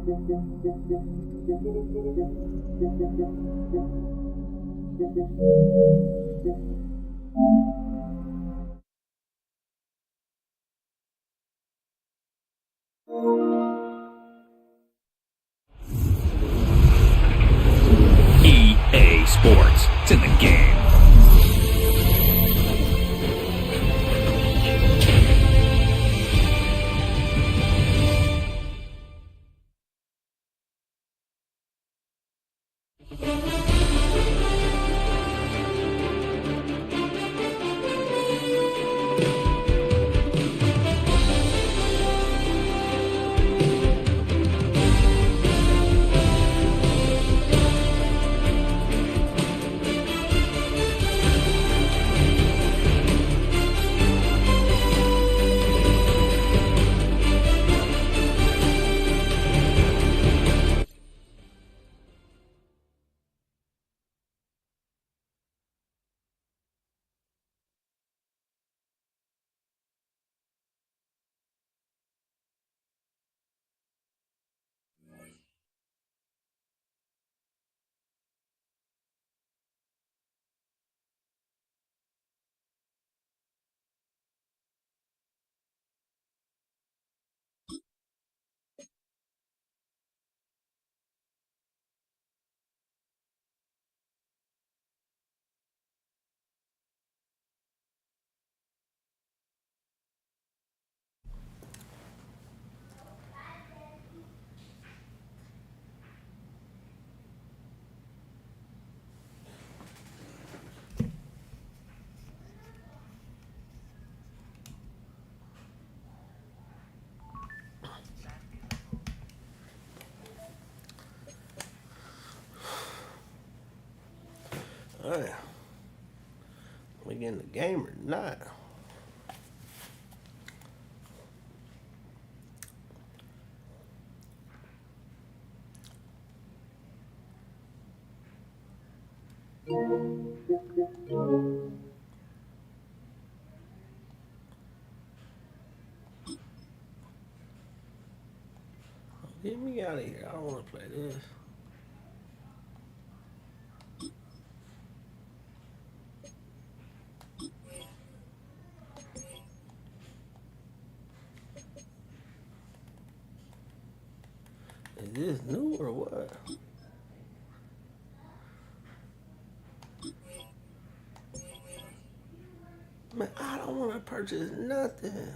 EA Sports. It's in the game. Alright. We getting the game or not? Get me out of here. I don't want to play this. Is this new or what? Man, I don't want to purchase nothing.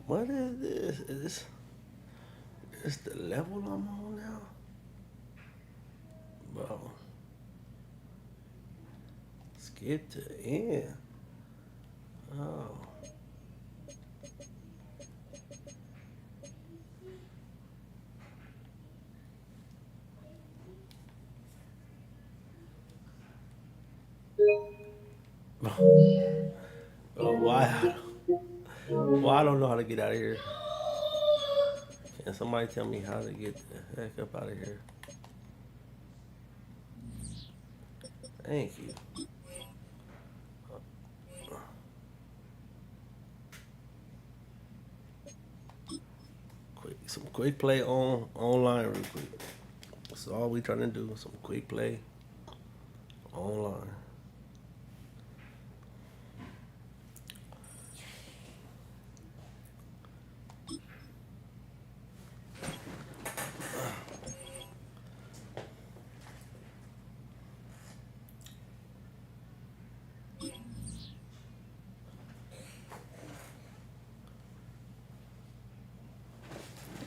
What is this? Is this the level I'm on now? Bro. Skip to end. Oh. Oh, why? Well, I don't know how to get out of here. Can somebody tell me how to get the heck up out of here? Thank you. Some quick play online real quick. That's all we trying to do. Some quick play online.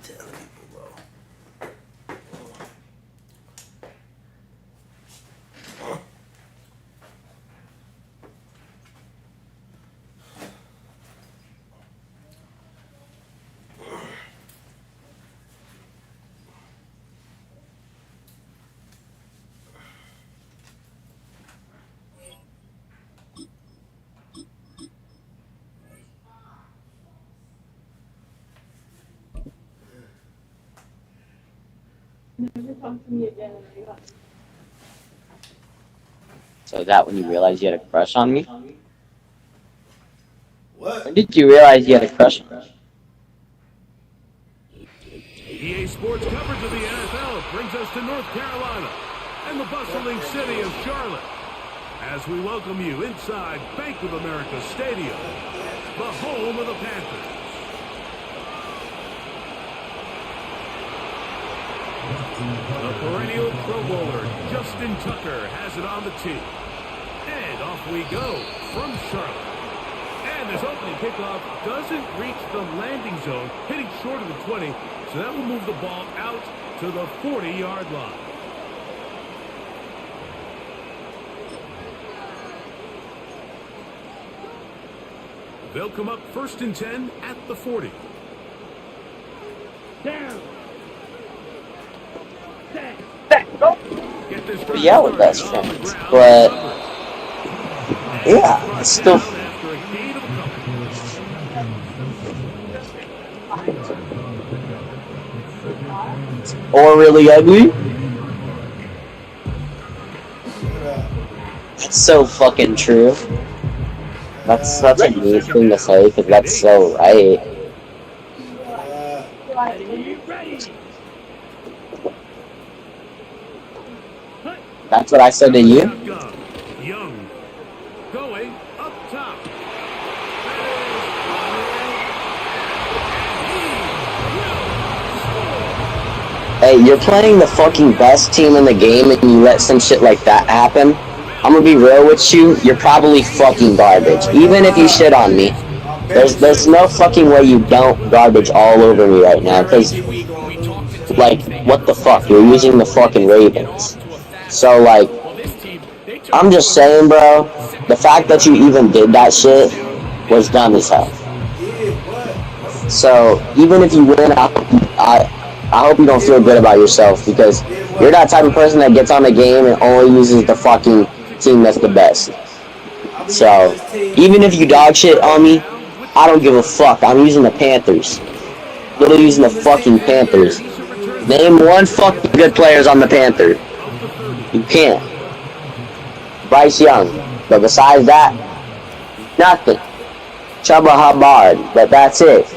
Telling people, bro. Never talk to me again. So that when you realized you had a crush on me? What? When did you realize you had a crush on me? EA Sports coverage of the NFL brings us to North Carolina and the bustling city of Charlotte as we welcome you inside Bank of America Stadium, the home of the Panthers. The perennial Pro Bowler, Justin Tucker, has it on the tee. And off we go from Charlotte. And this opening kickoff doesn't reach the landing zone, hitting short of the 20, so that will move the ball out to the 40-yard line. They'll come up 1st and 10 at the 40. Down. Yeah, we're best friends, but yeah, it's still. Or really ugly? That's so fucking true. That's such a mean thing to say because that's so right. That's what I said to you? Young going up top. Hey, you're playing the fucking best team in the game and you let some shit like that happen? I'm gonna be real with you, you're probably fucking garbage. Even if you shit on me, there's no fucking way you don't garbage all over me right now, cause, like, what the fuck, you're using the fucking Ravens. So, like, I'm just saying, bro, the fact that you even did that shit was dumb as hell. So, even if you win, I hope you don't feel good about yourself, because you're that type of person that gets on the game and only uses the fucking team that's the best. So, even if you dog shit on me, I don't give a fuck. I'm using the Panthers. Literally using the fucking Panthers. Name one fucking good players on the Panthers. You can't. Bryce Young. But besides that, nothing. Chuba Hubbard. But that's it.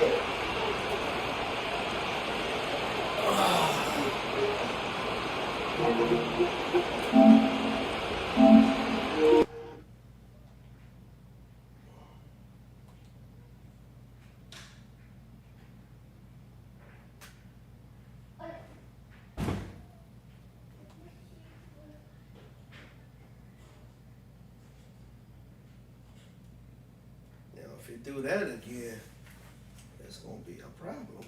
If you do that again, it's gonna be a problem.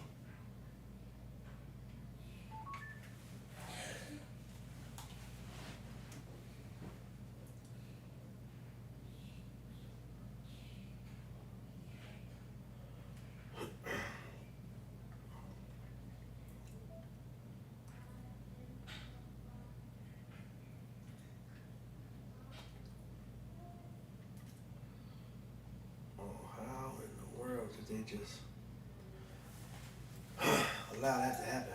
How in the world did they just allow that to happen?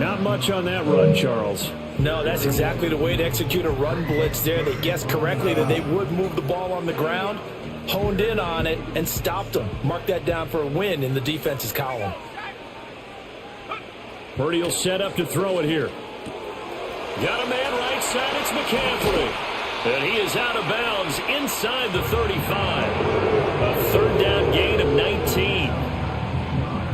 Not much on that run, Charles. No, that's exactly the way to execute a run blitz there. They guessed correctly that they would move the ball on the ground, honed in on it, and stopped them. Mark that down for a win in the defense's column. Purdy will set up to throw it here. Got a man right side. It's McCaffrey. And he is out of bounds inside the 35. A third down gain of 19.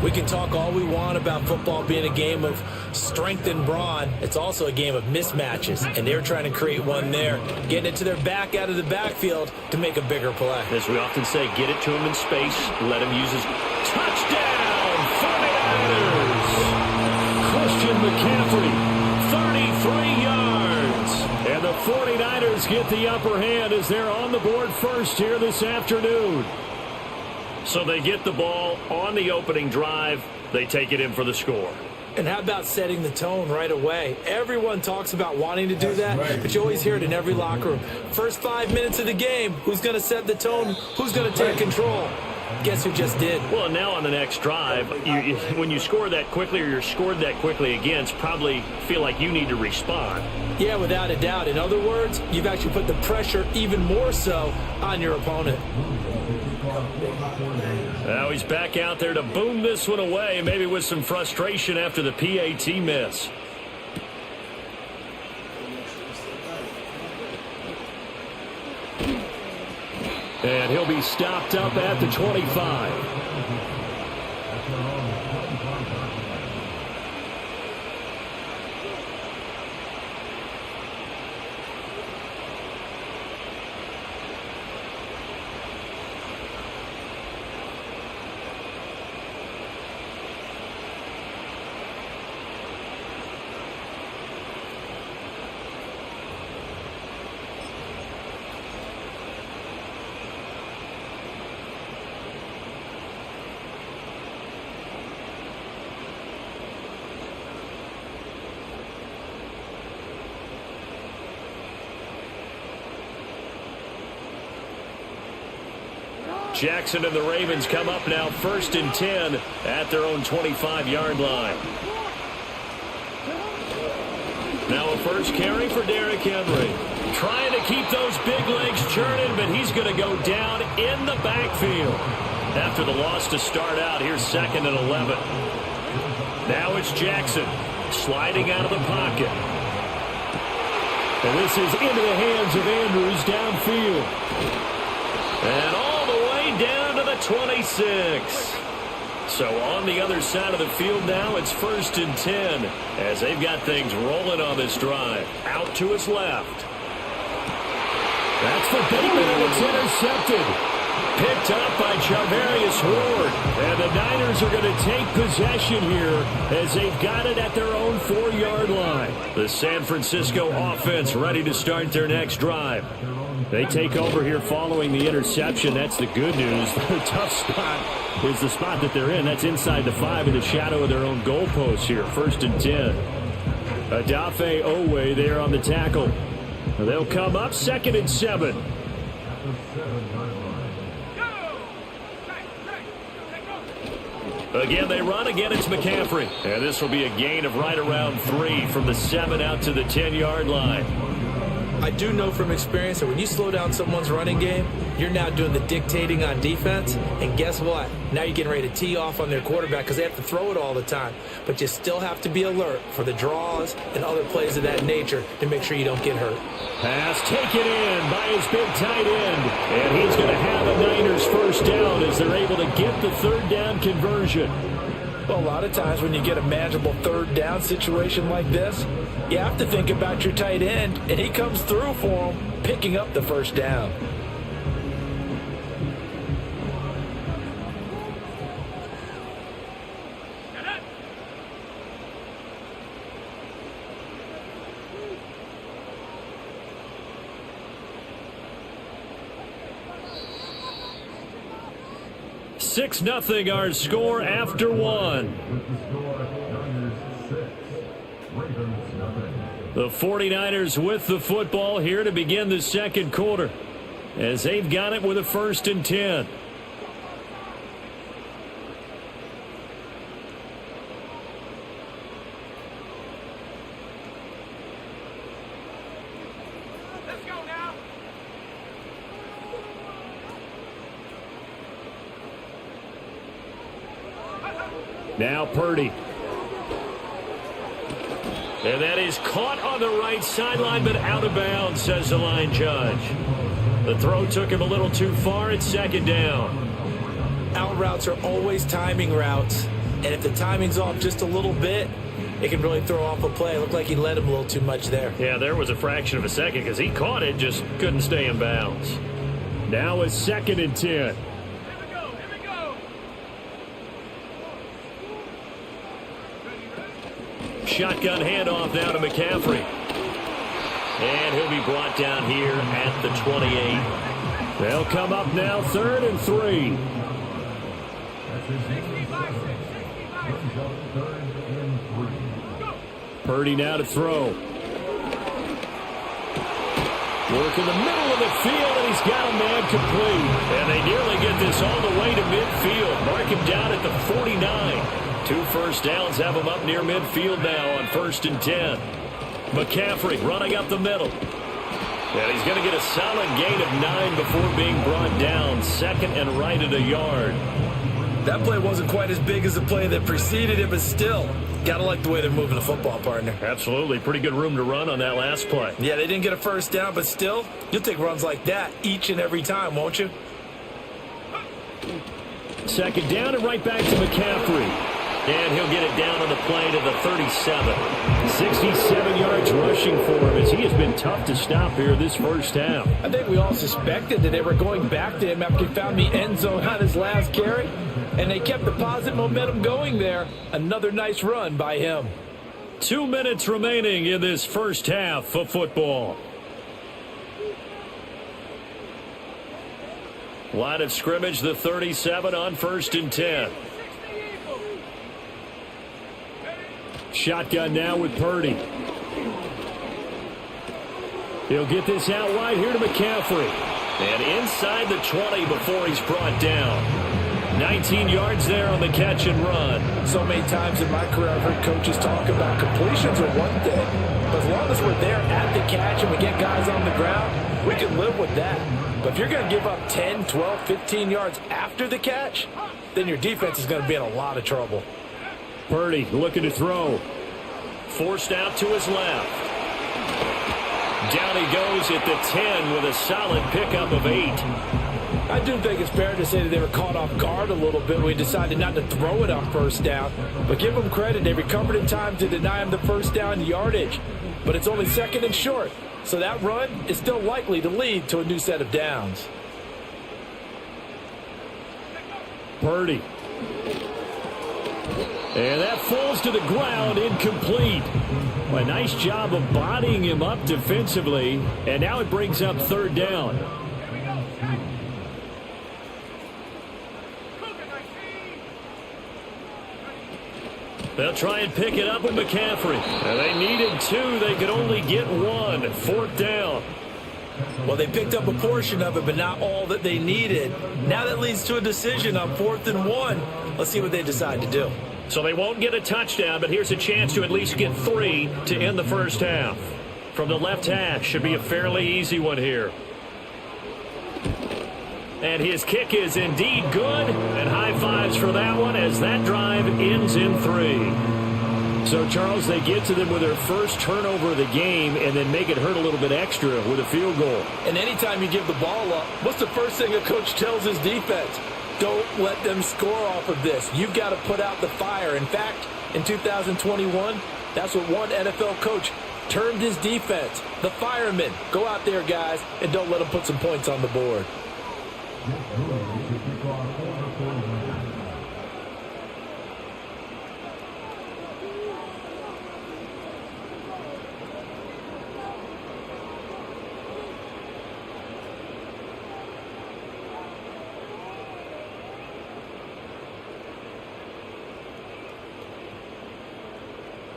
We can talk all we want about football being a game of strength and brawn. It's also a game of mismatches, and they're trying to create one there, getting it to their back out of the backfield to make a bigger play. As we often say, get it to him in space, let him use his touchdown, 49ers! Christian McCaffrey, 33 yards. And the 49ers get the upper hand as they're on the board first here this afternoon. So they get the ball on the opening drive. They take it in for the score. And how about setting the tone right away? Everyone talks about wanting to do that, but you always hear it in every locker room. First 5 minutes of the game, who's going to set the tone? Who's going to take control? Guess who just did? Well, now on the next drive, when you score that quickly or you're scored that quickly again, it's probably feel like you need to respond. Yeah, without a doubt. In other words, you've actually put the pressure even more so on your opponent. Now he's back out there to boom this one away, maybe with some frustration after the PAT miss. And he'll be stopped up at the 25. Jackson and the Ravens come up now 1st and 10 at their own 25-yard line. Now a first carry for Derrick Henry. Trying to keep those big legs churning, but he's going to go down in the backfield. After the loss to start out, here's 2nd and 11. Now it's Jackson sliding out of the pocket. And this is into the hands of Andrews downfield. And all the way down to the 26. So on the other side of the field now, it's 1st and 10 as they've got things rolling on this drive. Out to his left. That's for Bateman, and it's intercepted. Picked up by Charvarius Ward. And the Niners are going to take possession here as they've got it at their own 4-yard line. The San Francisco offense ready to start their next drive. They take over here following the interception. That's the good news. The tough spot is the spot that they're in. That's inside the 5 in the shadow of their own goalpost here. 1st and 10. Adafe Owe there on the tackle. They'll come up 2nd and 7. Again, they run. Again, it's McCaffrey. And this will be a gain of right around 3 from the 7 out to the 10-yard line. I do know from experience that when you slow down someone's running game, you're now doing the dictating on defense. And guess what? Now you're getting ready to tee off on their quarterback because they have to throw it all the time. But you still have to be alert for the draws and other plays of that nature to make sure you don't get hurt. Pass taken in by his big tight end. And he's going to have a Niners first down as they're able to get the 3rd down conversion. Well, a lot of times when you get a manageable 3rd down situation like this, you have to think about your tight end, and he comes through for him, picking up the 1st down. Six nothing our score after 1. The 49ers with the football here to begin the 2nd quarter as they've got it with a 1st and 10. Now Purdy. And that is caught on the right sideline, but out of bounds, says the line judge. The throw took him a little too far. It's second down. Out routes are always timing routes. And if the timing's off just a little bit, it can really throw off a play. It looked like he led him a little too much there. Yeah, there was a fraction of a second because he caught it, just couldn't stay in bounds. Now it's 2nd and 10. Here we go. Shotgun handoff now to McCaffrey. And he'll be brought down here at the 28. They'll come up now 3rd and 3. Purdy now to throw. Work in the middle of the field, and he's got a man complete. And they nearly get this all the way to midfield. Mark him down at the 49. 2 first downs have him up near midfield now on 1st and 10. McCaffrey running up the middle. And he's going to get a solid gain of 9 before being brought down. 2nd and right at a yard. That play wasn't quite as big as the play that preceded it, but still, got to like the way they're moving the football, partner. Absolutely. Pretty good room to run on that last play. Yeah, they didn't get a first down, but still, you'll take runs like that each and every time, won't you? 2nd down and right back to McCaffrey. And he'll get it down on the play to the 37. 67 yards rushing for him as he has been tough to stop here this first half. I think we all suspected that they were going back to him after he found the end zone on his last carry. And they kept the positive momentum going there. Another nice run by him. 2 minutes remaining in this first half of football. Line of scrimmage, the 37 on 1st and 10. Shotgun now with Purdy. He'll get this out wide here to McCaffrey. And inside the 20 before he's brought down. 19 yards there on the catch and run. So many times in my career I've heard coaches talk about completions are one thing. But as long as we're there at the catch and we get guys on the ground, we can live with that. But if you're going to give up 10, 12, 15 yards after the catch, then your defense is going to be in a lot of trouble. Purdy looking to throw. Forced out to his left. Down he goes at the 10 with a solid pickup of 8. I do think it's fair to say that they were caught off guard a little bit when we decided not to throw it on first down. But give them credit. They recovered in time to deny him the first down yardage. But it's only 2nd and short. So that run is still likely to lead to a new set of downs. Purdy. And that falls to the ground, incomplete. A nice job of bodying him up defensively. And now it brings up 3rd down. They'll try and pick it up with McCaffrey. And they needed 2. They could only get 1. 4th down. Well, they picked up a portion of it, but not all that they needed. Now that leads to a decision on 4th and 1. Let's see what they decide to do. So they won't get a touchdown, but here's a chance to at least get 3 to end the first half. From the left hash, should be a fairly easy one here. And his kick is indeed good. And high fives for that one as that drive ends in 3. So, Charles, they get to them with their first turnover of the game and then make it hurt a little bit extra with a field goal. And anytime you give the ball up, what's the first thing a coach tells his defense? Don't let them score off of this. You've got to put out the fire. In fact, in 2021, that's what one NFL coach termed his defense. The firemen. Go out there, guys, and don't let them put some points on the board.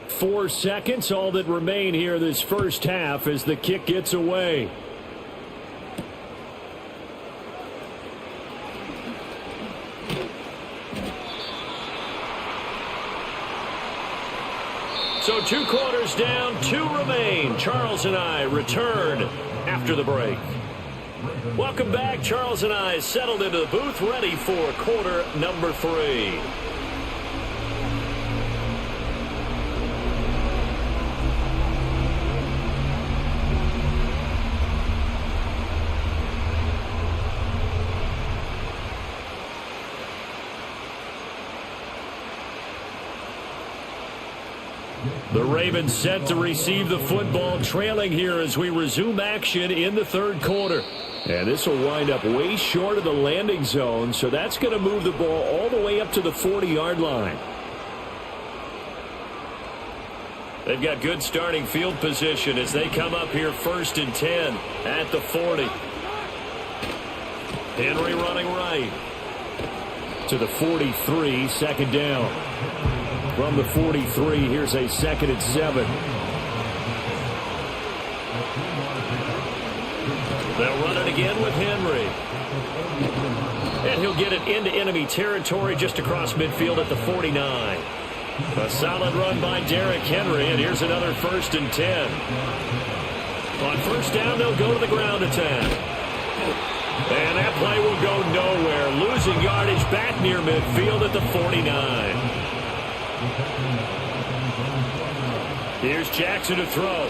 Four seconds, all that remain here this first half as the kick gets away. So 2 quarters down, 2 remain. Charles and I return after the break. Welcome back. Charles and I settled into the booth, ready for quarter number 3. The Ravens set to receive the football, trailing here as we resume action in the third quarter. And this will wind up way short of the landing zone, so that's going to move the ball all the way up to the 40-yard line. They've got good starting field position as they come up here 1st and 10 at the 40. Henry running right to the 43, 2nd down. From the 43, here's a 2nd and 7. They'll run it again with Henry. And he'll get it into enemy territory just across midfield at the 49. A solid run by Derrick Henry, and here's another 1st and 10. On 1st down, they'll go to the ground attack. And that play will go nowhere. Losing yardage back near midfield at the 49. Here's Jackson to throw.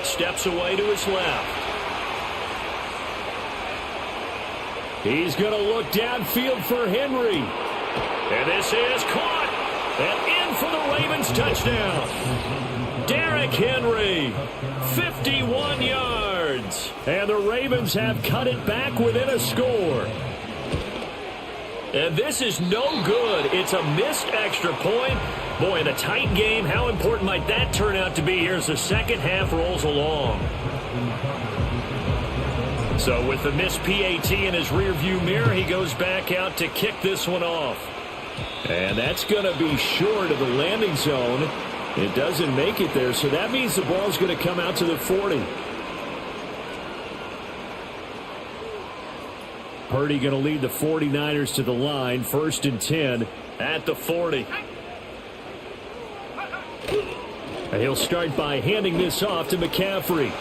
Steps away to his left. He's going to look downfield for Henry. And this is caught. And in for the Ravens touchdown. Derrick Henry, 51 yards. And the Ravens have cut it back within a score. And this is no good. It's a missed extra point. Boy, in a tight game, how important might that turn out to be here as the second half rolls along? So with the missed PAT in his rearview mirror, he goes back out to kick this one off. And that's going to be short of the landing zone. It doesn't make it there, so that means the ball's going to come out to the 40. Purdy going to lead the 49ers to the line, 1st and 10 at the 40. And he'll start by handing this off to McCaffrey.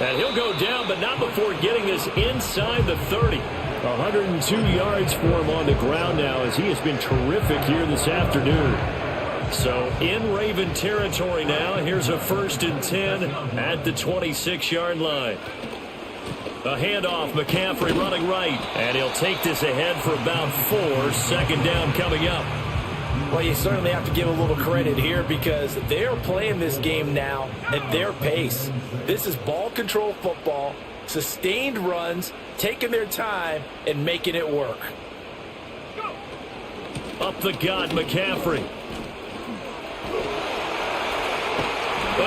And he'll go down, but not before getting this inside the 30. 102 yards for him on the ground now as he has been terrific here this afternoon. So in Raven territory now, here's a 1st and 10 at the 26-yard line. A handoff, McCaffrey running right, and he'll take this ahead for about 4, 2nd down coming up. Well, you certainly have to give a little credit here because they're playing this game now at their pace. This is ball control football, sustained runs, taking their time and making it work. Up the gut, McCaffrey.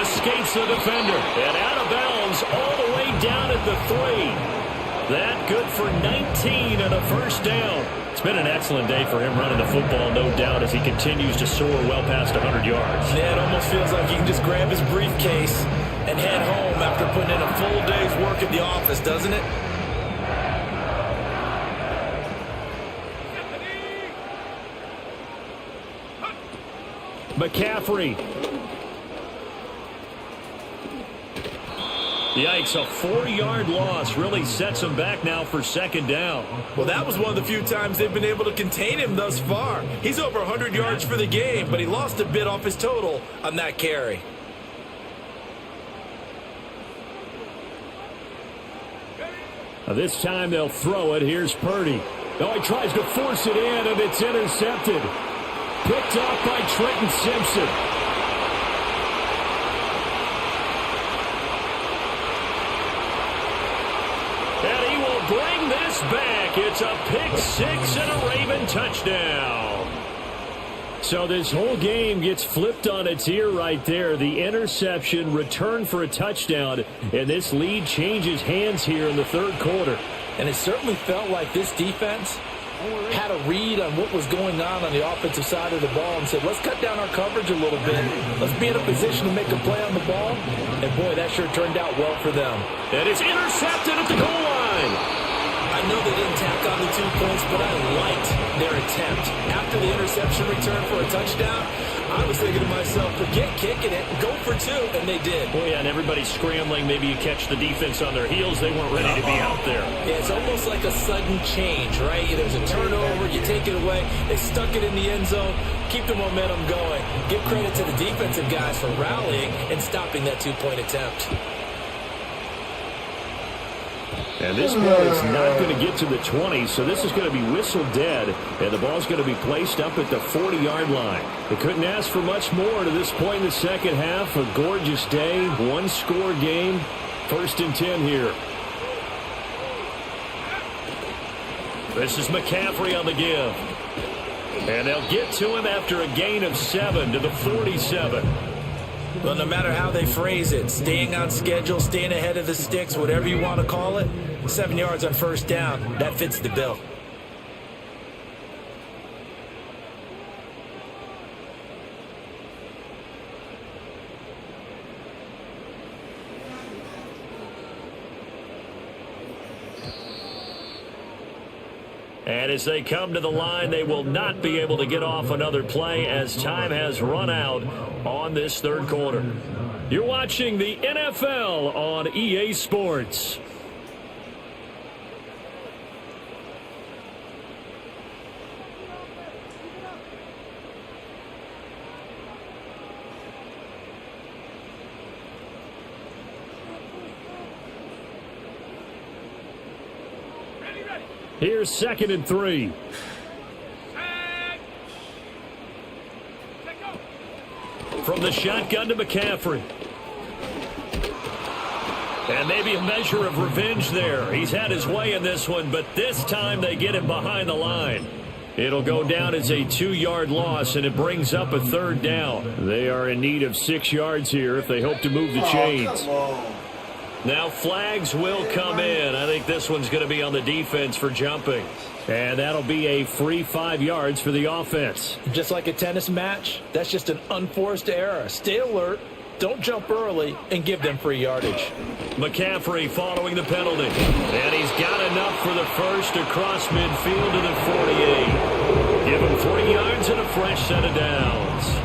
Escapes the defender and out of bounds all the way down at the 3. That good for 19 and a 1st down. It's been an excellent day for him running the football, no doubt, as he continues to soar well past 100 yards. Yeah, it almost feels like he can just grab his briefcase and head home after putting in a full day's work at the office, doesn't it? McCaffrey. Yikes, a 4-yard loss really sets him back now for 2nd down. Well, that was one of the few times they've been able to contain him thus far. He's over 100 yards for the game, but he lost a bit off his total on that carry. This time they'll throw it. Here's Purdy. Oh, he tries to force it in, and it's intercepted. Picked off by Trenton Simpson. And he will bring this back. It's a pick 6 and a Raven touchdown. So this whole game gets flipped on its ear right there. The interception, return for a touchdown, and this lead changes hands here in the third quarter. And it certainly felt like this defense had a read on what was going on the offensive side of the ball and said, let's cut down our coverage a little bit. Let's be in a position to make a play on the ball. And, boy, that sure turned out well for them. And it's intercepted at the goal line. I know they didn't tack on the 2 points, but I liked their attempt. After the interception return for a touchdown, I was thinking to myself, forget kicking it, go for 2, and they did. Well, yeah, and everybody's scrambling. Maybe you catch the defense on their heels. They weren't ready to be out there. Yeah, it's almost like a sudden change, right? There's a turnover, you take it away, they stuck it in the end zone, keep the momentum going. Give credit to the defensive guys for rallying and stopping that 2-point attempt. And this play is not going to get to the 20, so this is going to be whistled dead, and the ball's going to be placed up at the 40-yard line. They couldn't ask for much more to this point in the second half. A gorgeous day, one-score game, 1st and 10 here. This is McCaffrey on the give. And they'll get to him after a gain of 7 to the 47. Well, no matter how they phrase it, staying on schedule, staying ahead of the sticks, whatever you want to call it, 7 yards on 1st down, that fits the bill. And as they come to the line, they will not be able to get off another play as time has run out on this 3rd quarter. You're watching the NFL on EA Sports. Here's 2nd and 3. From the shotgun to McCaffrey. And maybe a measure of revenge there. He's had his way in this one, but this time they get him behind the line. It'll go down as a 2-yard loss, and it brings up a 3rd down. They are in need of 6 yards here if they hope to move the chains. Now flags will come in. I think this one's going to be on the defense for jumping. And that'll be a free 5 yards for the offense. Just like a tennis match, that's just an unforced error. Stay alert, don't jump early, and give them free yardage. McCaffrey following the penalty. And he's got enough for the first across midfield to the 48. Give him 3 yards and a fresh set of downs.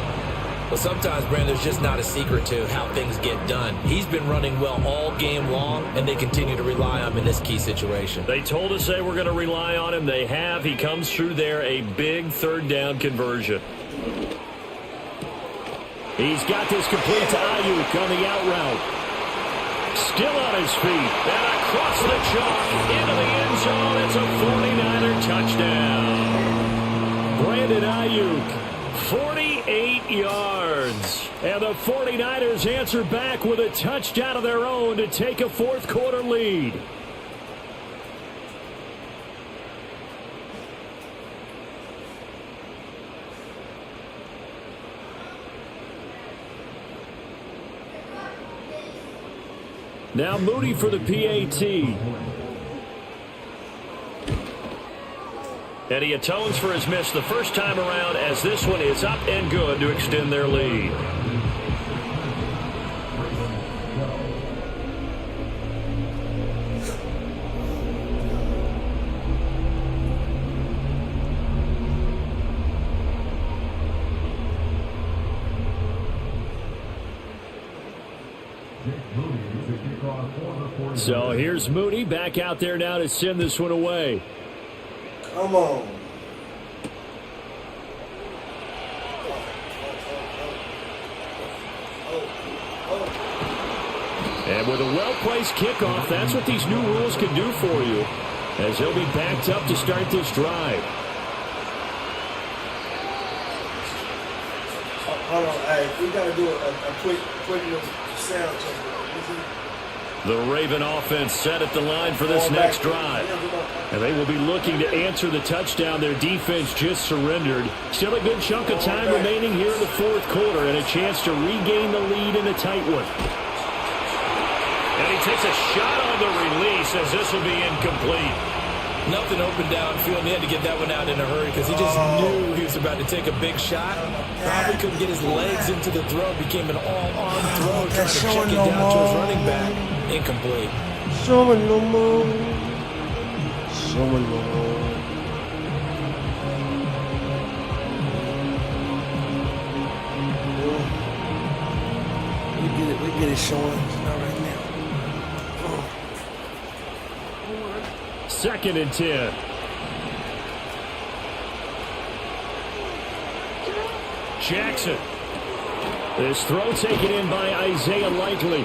Well, sometimes, Brand, there's just not a secret to how things get done. He's been running well all game long, and they continue to rely on him in this key situation. They told us they were going to rely on him. They have. He comes through there, a big 3rd down conversion. He's got this complete to Ayuk on the out route. Still on his feet. And across the chalk into the end zone. It's a 49er touchdown. Brandon Ayuk. 48 yards. And the 49ers answer back with a touchdown of their own to take a 4th quarter lead. Now Moody for the PAT. And he atones for his miss the first time around as this one is up and good to extend their lead. So here's Moody back out there now to send this one away. Come on. And with a well-placed kickoff, that's what these new rules can do for you, as he'll be backed up to start this drive. Hold on, hey, we got to do a quick little sound check. The Raven offense set at the line for this next drive. And they will be looking to answer the touchdown their defense just surrendered. Still a good chunk of time remaining here in the 4th quarter and a chance to regain the lead in a tight one. And he takes a shot on the release as this will be incomplete. Nothing open downfield. He had to get that one out in a hurry because he just knew he was about to take a big shot. Probably couldn't get his legs into the throw. Became an all-arm throw, trying to check it down to his running back. Incomplete. Showing no more. Showing no more. We get it showing. Not right now. 2nd and 10. Jackson. This throw taken in by Isaiah Likely.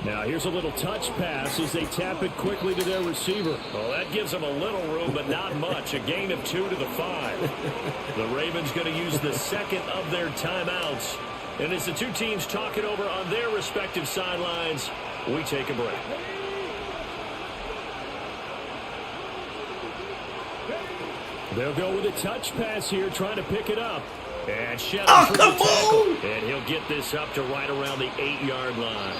Now here's a little touch pass as they tap it quickly to their receiver. Well, that gives them a little room, but not much. A gain of 2 to the 5. The Ravens going to use the second of their timeouts. And as the two teams talk it over on their respective sidelines, we take a break. They'll go with a touch pass here, trying to pick it up. And Shetland for the tackle. And he'll get this up to right around the 8-yard line.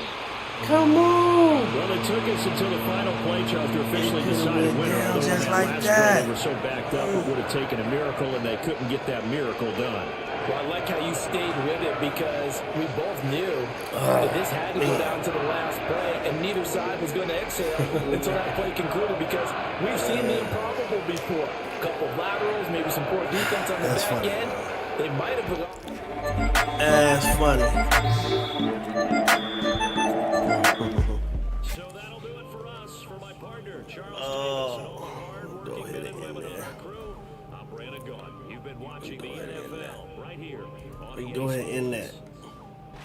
Come on. Well, it took us until the final play, Charles, to officially decide a winner. Down just that like last that. play, they were so backed up, it would have taken a miracle, and they couldn't get that miracle done. Well, I like how you stayed with it because we both knew that this had to go down to the last play, and neither side was going to exhale until that play concluded because we've seen the improbable before. A couple of laterals, maybe some poor defense on the back end. They might have forgotten. That's funny. So that'll do it for us. For my partner, Charles. Go ahead and end there. I'm Brandon Gaughan. You've been watching the NFL right here. Go ahead and end that.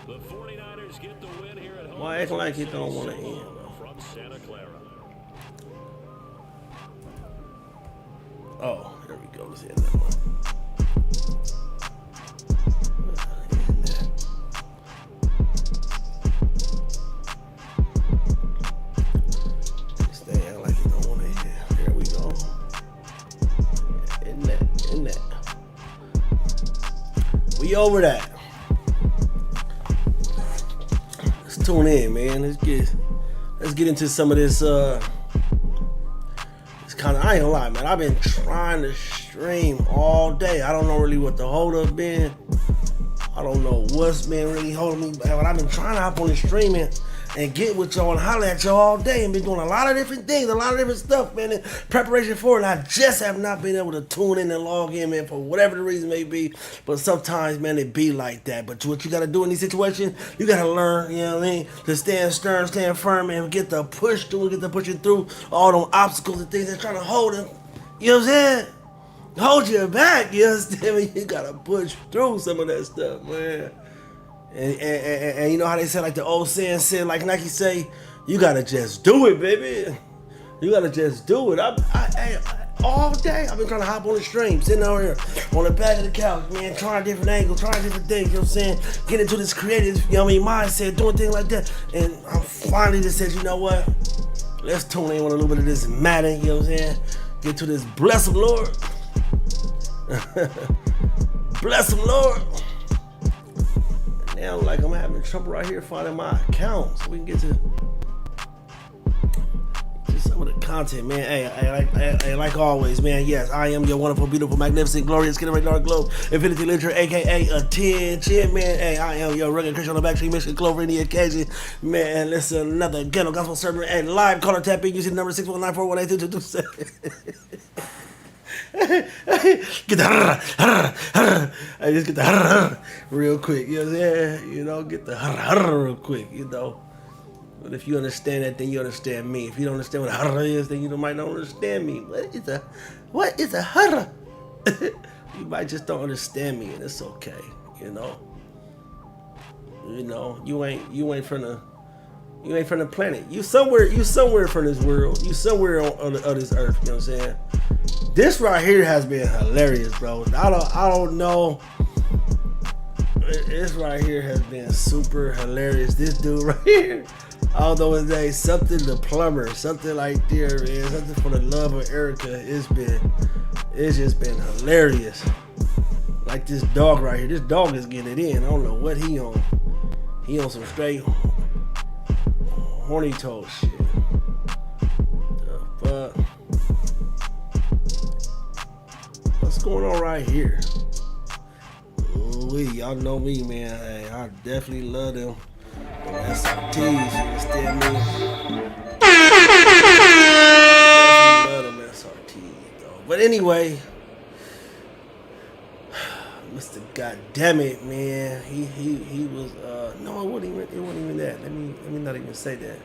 The 49ers get the win here at home. Why acting like you don't want to end? From Santa Clara. Oh, there we go. Let's end that one. End that. This thing act like you don't want to end. There we go. End that. End that. We over that. Let's tune in, man. Let's get into some of this. It's kind of, I ain't gonna lie, man. I've been trying to stream all day. I don't know really what the hold up been. I don't know what's been really holding me back, but I've been trying to hop on the streaming and get with y'all and holler at y'all all day and been doing a lot of different things, a lot of different stuff, man, in preparation for it. And I just have not been able to tune in and log in, man, for whatever the reason may be. But sometimes, man, it be like that. But what you got to do in these situations, you got to learn, you know what I mean, to stand stern, stand firm, and get the push through, get the pushing through all them obstacles and things that's trying to hold them. You know what I'm saying? Hold you back, you understand me? You got to push through some of that stuff, man. And you know how they say, like the old saying said, like Nike say, you gotta just do it, baby. You gotta just do it. I all day I've been trying to hop on the stream, sitting out here on the back of the couch, man, trying different angles, trying different things, you know what I'm saying? Get into this creative, you know what I mean, mindset, doing things like that. And I finally just said, you know what? Let's tune in with a little bit of this Madden, you know what I'm saying? Get to this bless him, Lord. Bless him, Lord. Now, like, I'm having trouble right here finding my account so we can get to some of the content, man. Hey, like always, man. Yes, I am your wonderful, beautiful, magnificent, glorious, getting regular globe, infinity literature, aka attention, man. Hey, I am your rugged Christian on the backstreet mission, Clover in the occasion, man. Listen, another ghetto gospel sermon and live caller tap in using the number 619418222. Get the I just get the real quick, you know what I'm saying? You know, get the real quick, you know. But if you understand that, then you understand me. If you don't understand what a is, then you might not understand me. What is a You might just don't understand me, and it's okay, you know. You know, you ain't from the planet. You somewhere from this world. You somewhere on this earth, you know what I'm saying? This right here has been hilarious, bro. I don't know. This right here has been super hilarious. This dude right here, although his name something the plumber, something like there, man, something for the love of Erica. It's just been hilarious. Like this dog right here. This dog is getting it in. I don't know what he on. He on some straight horny toe shit. The fuck? What's going on right here? Ooh, y'all know me, man. Hey, I definitely love them. SRTs, you understand me? Definitely love them SRTs, though. But anyway, Mr. Goddammit, man. He was no, it wasn't even that. Let me not even say that.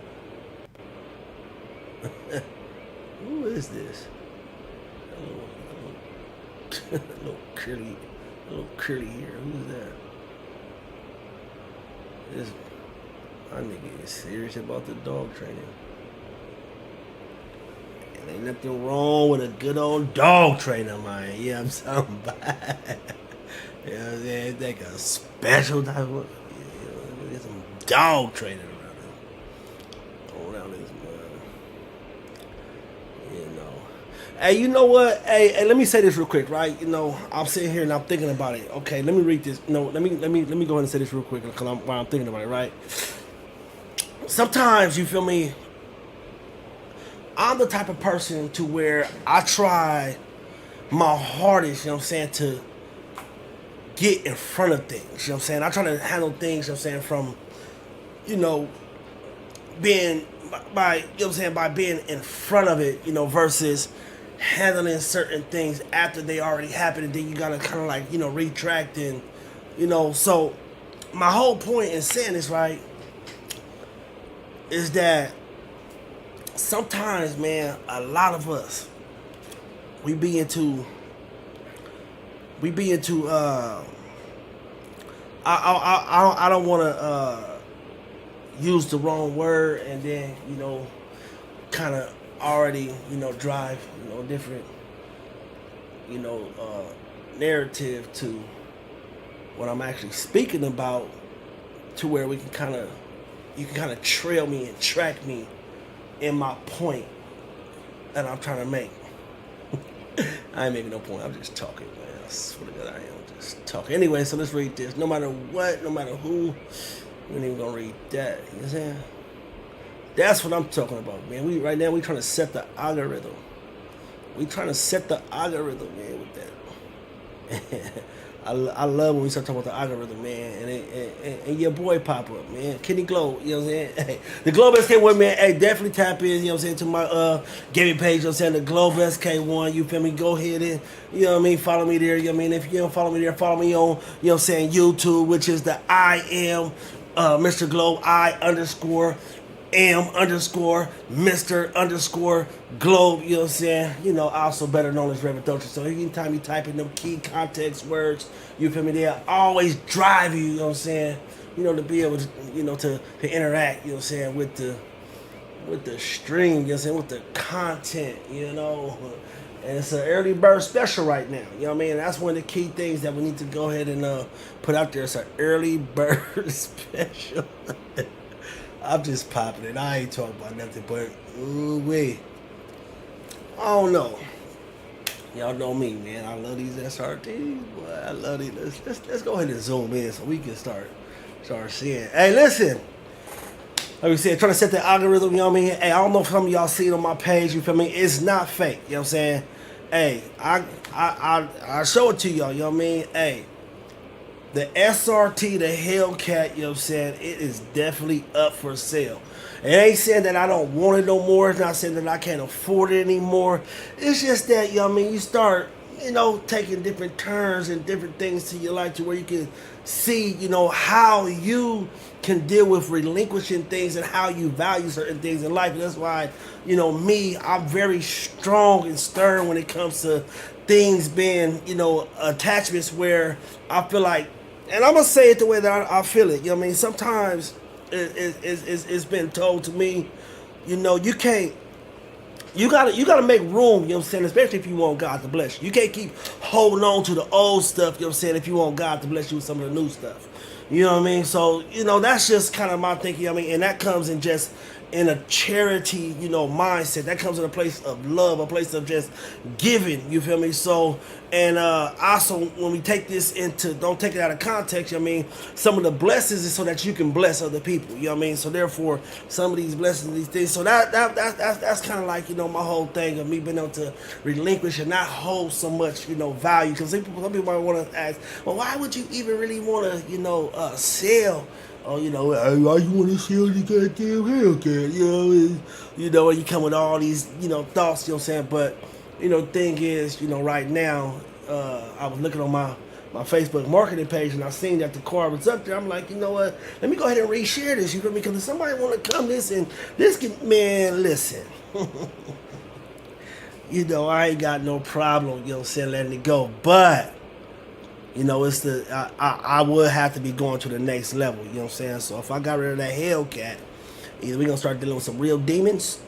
Who is this? A little curly here. Who's that? My nigga is serious about the dog training. And ain't nothing wrong with a good old dog trainer, man. Yeah, I'm talking about. Yeah, it's like a special type of. Get some dog training around this man. You know. Hey, you know what? Hey, let me say this real quick, right? You know, I'm sitting here and I'm thinking about it. Okay, let me read this. No, let me go ahead and say this real quick while I'm thinking about it, right? Sometimes you feel me. I'm the type of person to where I try my hardest, you know what I'm saying, to get in front of things, you know what I'm saying? I try to handle things, you know what I'm saying, from, you know, being, by, you know what I'm saying, by being in front of it, you know, versus handling certain things after they already happened, and then you gotta kind of like, you know, retract and, you know, so my whole point in saying this, right, is that sometimes, man, a lot of us, we be into I don't want to use the wrong word and then, you know, kind of already, you know, drive, you know, different, you know, narrative to what I'm actually speaking about, to where we can kind of, you can kind of trail me and track me in my point that I'm trying to make. I ain't making no point. I'm just talking, man. I swear to God, I am just talking. Anyway, so let's read this. No matter what, no matter who, we ain't even gonna read that. You know what I'm saying? That's what I'm talking about, man. Right now we trying to set the algorithm. We trying to set the algorithm, man, with that. I love when we start talking about the algorithm, man, and your boy pop up, man. Kenny Glow, you know what I'm saying? Hey, the Globe SK1, man, hey, definitely tap in, you know what I'm saying, to my gaming page, you know what I'm saying, the Globe SK1, you feel me? Go ahead and, you know what I mean, follow me there, you know what I mean? If you don't follow me there, follow me on, you know what I'm saying, YouTube, which is the I am Mr. Globe, I_am_Mr. Globe, you know what I'm saying? You know, also better known as Reverend Throcher. So anytime you type in them key context words, you feel me, they'll always drive you, you know what I'm saying? You know, to be able to, you know, to interact, you know what I'm saying, with the stream, you know what I'm saying, with the content, you know. And it's an early bird special right now, you know what I mean? That's one of the key things that we need to go ahead and put out there. It's an early bird special. I'm just popping it. I ain't talking about nothing, but ooh-wee. I don't know. Y'all know me, man. I love these SRTs, boy. I love these. Let's go ahead and zoom in so we can start seeing. Hey, listen. Like we said, trying to set the algorithm, you know what I mean? Hey, I don't know if some of y'all see it on my page, you feel me? It's not fake, you know what I'm saying? Hey, I show it to y'all, you know what I mean? Hey, the SRT, the Hellcat, you know what I'm saying, it is definitely up for sale. It ain't saying that I don't want it no more. It's not saying that I can't afford it anymore. It's just that, you know what I mean, you start, you know, taking different turns and different things to your life to where you can see, you know, how you can deal with relinquishing things and how you value certain things in life. And that's why, you know, me, I'm very strong and stern when it comes to things being, you know, attachments where I feel like, and I'm going to say it the way that I feel it. You know what I mean? Sometimes it's been told to me, you know, you can't, you gotta make room, you know what I'm saying, especially if you want God to bless you. You can't keep holding on to the old stuff, you know what I'm saying, if you want God to bless you with some of the new stuff. You know what I mean? So, you know, that's just kind of my thinking. I mean, and that comes in just in a charity, you know, mindset. That comes in a place of love, a place of just giving, you feel me? So, and also when we take this into, don't take it out of context, you know what I mean? Some of the blessings is so that you can bless other people, you know what I mean? So therefore, some of these blessings, these things, so that's kind of like, you know, my whole thing of me being able to relinquish and not hold so much, you know, value. Because some people might want to ask, well, why would you even really want to, you know, sell? Oh, you know, why you want to sell the goddamn Hellcat? You know, and you come with all these, you know, thoughts, you know what I'm saying? But, you know, thing is, you know, right now, I was looking on my Facebook marketing page and I seen that the car was up there. I'm like, you know what? Let me go ahead and reshare this, you feel me? Because if somebody want to come this can, man, listen. You know, I ain't got no problem, you know what I'm saying, letting it go. But You know, it's I would have to be going to the next level. You know what I'm saying? So if I got rid of that Hellcat, either we're gonna start dealing with some real demons.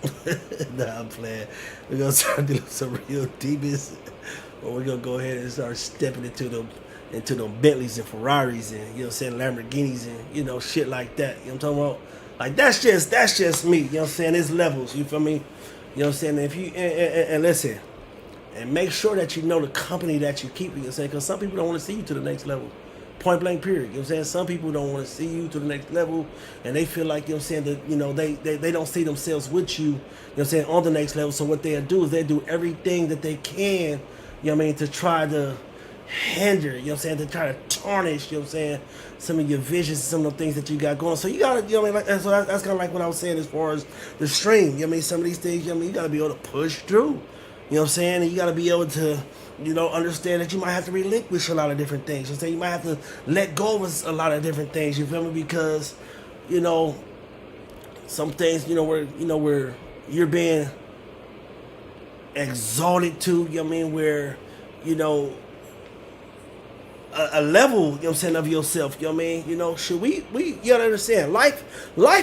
Nah, I'm playing. We're gonna start dealing with some real demons, or we're gonna go ahead and start stepping into them Bentleys and Ferraris and, you know what I'm saying, Lamborghinis and, you know, shit like that. You know what I'm talking about? Like that's just me. You know what I'm saying? There's levels. You feel me? You know what I'm saying? If you and listen, and make sure that you know the company that you keep. You know what I'm saying? Because some people don't want to see you to the next level. Point blank period. You know what I'm saying? Some people don't want to see you to the next level, and they feel like, you know what I'm saying, that, you know, they don't see themselves with you, you know what I'm saying, on the next level. So what they'll do is they do everything that they can, you know what I mean, to try to hinder, you know what I'm saying, to try to tarnish, you know what I'm saying, some of your visions, some of the things that you got going. So you gotta, you know what I mean, like, so that's kind of like what I was saying as far as the stream. You know what I mean? Some of these things, you know what I mean, you gotta be able to push through. You know what I'm saying? And you gotta be able to, you know, understand that you might have to relinquish a lot of different things. You know what I'm saying? You might have to let go of a lot of different things, you feel me? Because, you know, some things, you know, where you're being exalted to, you know what I mean, where, you know, a level, you know what I'm saying, of yourself, you know what I mean? You know, should we you gotta understand, life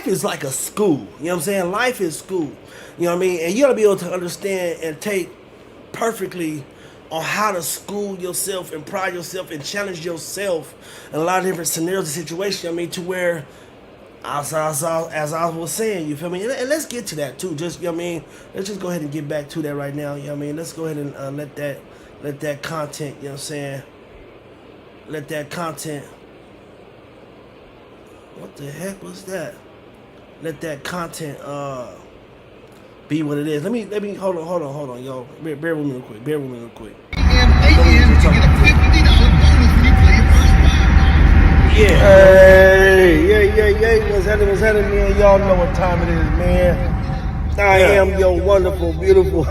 is like a school, you know what I'm saying? Life is school, you know what I mean? And you gotta be able to understand and take perfectly on how to school yourself and pride yourself and challenge yourself in a lot of different scenarios and situations, I mean, to where, as I was saying, you feel me? And let's get to that too, just, you know what I mean? Let's just go ahead and get back to that right now, you know what I mean? Let's go ahead and let that content, you know what I'm saying? Let that content, what the heck was that? Let that content be what it is. Let me hold on, y'all. Bear with me real quick. Yeah. Hey, what's happening, man? Y'all know what time it is, man. I am your wonderful, beautiful,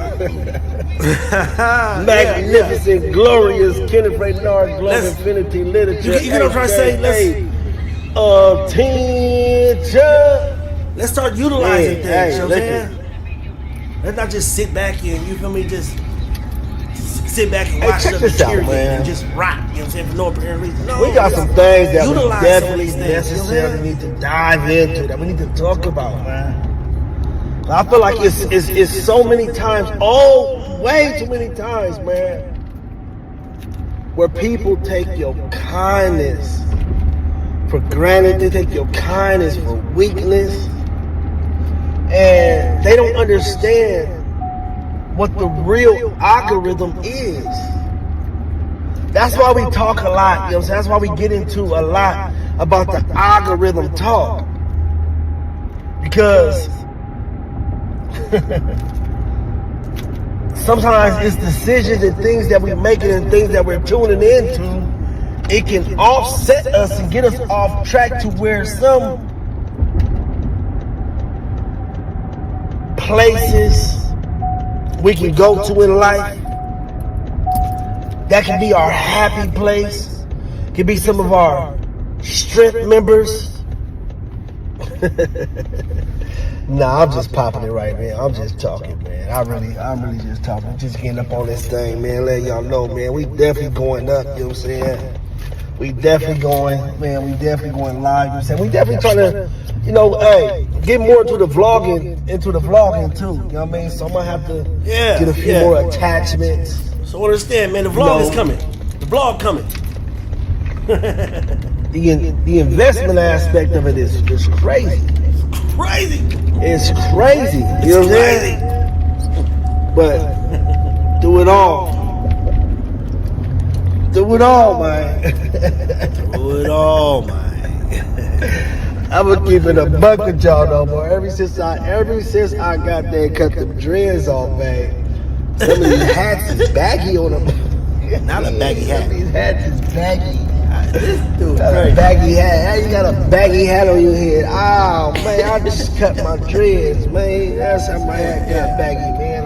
magnificent, glorious Kenneth Raynard, Glove Infinity Literature. You know what I'm trying to say? Attention. Let's start utilizing things, you know what I'm saying? Let's not just sit back and, you feel me, just sit back and watch the material and just rock, you know what I'm saying, for no apparent reason. No, we got some things that we definitely necessarily need to dive into, that we need to talk about, man. I feel like it's so many times, way too many times, man, where people take your kindness for granted. They take your kindness for weakness, and they don't understand what the real algorithm is. That's why we talk a lot, you know what I'm saying? That's why we get into a lot about the algorithm talk, because sometimes it's decisions and things that we're making and things that we're tuning into. It can offset us and get us off track to where some places we can go to in life, that can be our happy place, can be some of our strength members. Nah, I'm just popping it right now. I'm just talking, man. I'm really just talking. Just getting up on this thing, man. Letting y'all know, man. We definitely going up, you know what I'm saying? We definitely going, man. We definitely going live, you know what I'm saying? We definitely trying to, you know, hey, get more into the vlogging too, you know what I mean? So I'm gonna have to get a few more attachments. So understand, man, the vlog is coming. The vlog coming. The investment aspect of it is crazy. It's crazy. You know what I'm saying? But do it all. Do it all, man. Do it all, man. I'm gonna keep it a buck with y'all no more. Ever since I got there and cut them dreads off, man. Some of these hats is baggy on them. Not a baggy hat. These hats is baggy. This dude Got a baggy hat. How you got a baggy hat on your head? Oh man, I just cut my dreads, man. That's how my hat got baggy, man.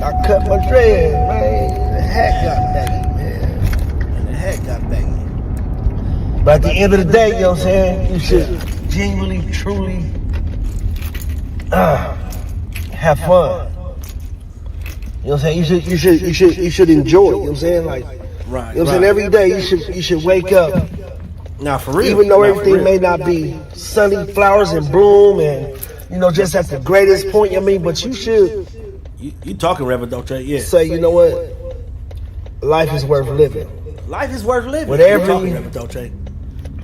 I cut my dreads, man. The hat got baggy, man. The hat got baggy. But at the end of the day, you know what I'm saying? You should genuinely, truly have fun. You know what I'm saying? You should enjoy it. You know what I'm saying? Like Right. You know what I'm saying? Every day you should wake up. Now for real. Even though Now, for everything real. may not be sunny, flowers and bloom, and just at the greatest point. But you should You talking Reverend Dolce? Yeah. say, you know what, life is worth living. Life is worth living. With You every- talking Reverend Dolce?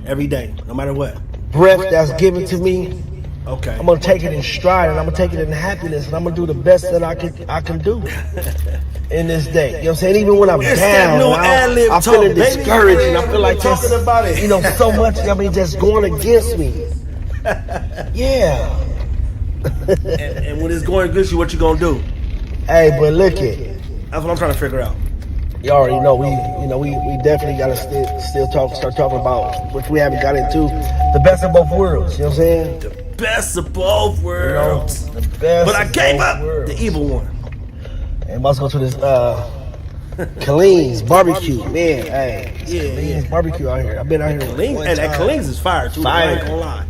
Every day, no matter what. Breath that's given to me, Okay. I'm gonna take it in stride, and I'm gonna take it in happiness, and I'm gonna do the best that I can do in this day. You know what I'm saying? Even when I'm It's that down, new and ad-lib I'm talk, feeling baby. discouraged, and I feel like We're talking that's, about it. so much. Just going against me. Yeah. And when it's going against you, what you gonna do? Hey, but look it. That's what I'm trying to figure out. You already know we definitely gotta still start talking about, which we haven't got into, the best of both worlds. You know what I'm saying? The best of both worlds. The best. But I of gave both up worlds. the evil one. And let's go to this Colleen's barbecue, man. Hey, Yeah, Colleen's barbecue out here. I've been out here. And that Colleen's is fire too. I ain't gonna lie.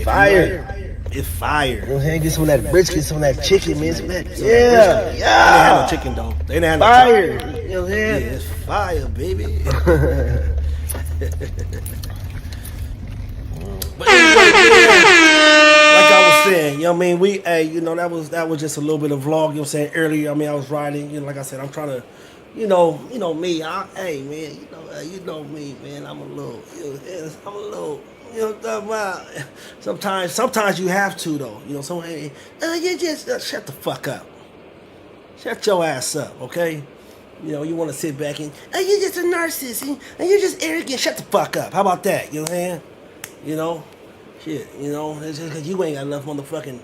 Fire. It's fire. You know what I'm saying? Get some of that brisket, some of that chicken, man. Some of that, They didn't have yeah. no chicken though. They didn't have no Fire. chicken. You know what I'm Yeah, saying? it's fire, baby. But anyway, like I was saying, you know what I mean? That was just a little bit of vlog, you know what I'm saying, earlier. I mean, I was riding, like I said, I'm trying to, me, man, you know me, man, I'm a little, you know what I'm talking about? Sometimes you have to, though. You just shut the fuck up. Shut your ass up, okay? You want to sit back and, you're just a narcissist, and you're just arrogant. Shut the fuck up. How about that? You know what I'm saying? Shit, it's just because you ain't got enough motherfucking,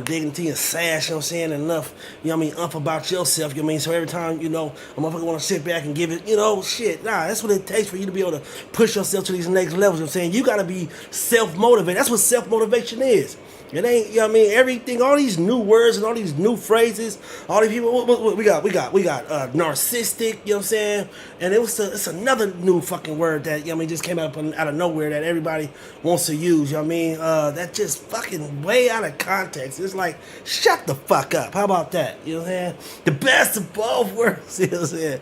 dignity and sass, you know what I'm saying, and enough, umph about yourself, you know what I mean? So every time, a motherfucker want to sit back and give it, shit, nah, that's what it takes for you to be able to push yourself to these next levels, you know what I'm saying? You got to be self-motivated. That's what self-motivation is. It ain't, everything, all these new words and all these new phrases, all these people, what we got narcissistic, you know what I'm saying? And it's another new fucking word that, just came out of nowhere that everybody wants to use, you know what I mean? That just fucking way out of context. It's like, shut the fuck up. How about that? You know what I'm saying? The best of both worlds, you know what I'm saying?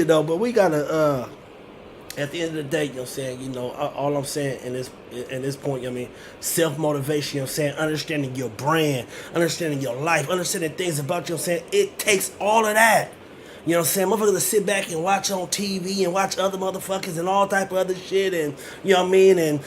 But we gotta, at the end of the day, you know what I'm saying, all I'm saying in this point, self-motivation, you know what I'm saying, understanding your brand, understanding your life, understanding things about you, know what I'm saying, it takes all of that. You know what I'm saying? Motherfuckers to sit back and watch on TV and watch other motherfuckers and all type of other shit and, you know what I mean, and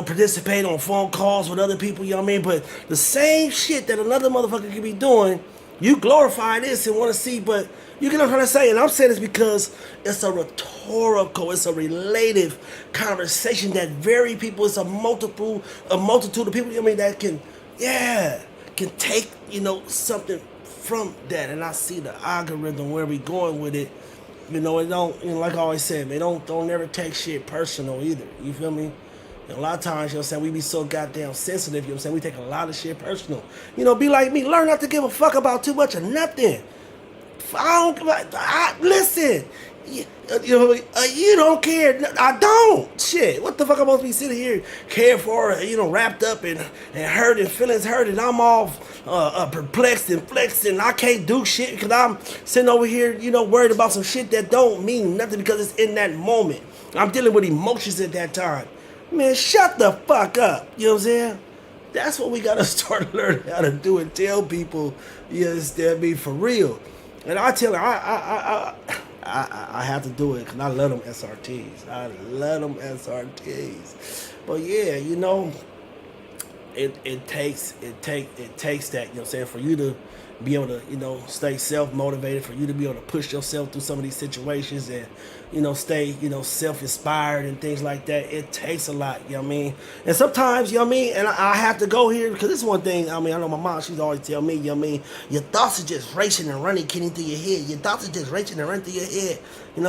participate on phone calls with other people, you know what I mean? But the same shit that another motherfucker could be doing, you glorify this and want to see, but you get what I'm trying to say, and I'm saying this because it's a rhetorical, it's a relative conversation that it's a multitude of people, that can take, something from that, and I see the algorithm where we going with it. It don't, like I always said, man, don't never take shit personal either. You feel me? And a lot of times, you know what I'm saying, we be so goddamn sensitive, you know what I'm saying, we take a lot of shit personal. Be like me, learn not to give a fuck about too much of nothing. Listen, you don't care. I don't. Shit, what the fuck I'm supposed to be sitting here caring for, wrapped up and hurt and feelings hurt, and I'm all perplexed and flexed, and I can't do shit because I'm sitting over here, worried about some shit that don't mean nothing because it's in that moment. I'm dealing with emotions at that time. Man, shut the fuck up. You know what I'm saying? That's what we gotta start learning how to do and tell people, you understand me, for real. And I tell her, I have to do it because I love them SRTs. I love them SRTs. But yeah, it takes that, you know what I'm saying, for you to be able to, stay self-motivated, for you to be able to push yourself through some of these situations and, stay, self-inspired and things like that. It takes a lot, you know what I mean? And sometimes, you know what I mean, and I have to go here because this is one thing, I know my mom, she's always tell me, you know what I mean, your thoughts are just racing and running, getting through your head. Your thoughts are just racing and running through your head.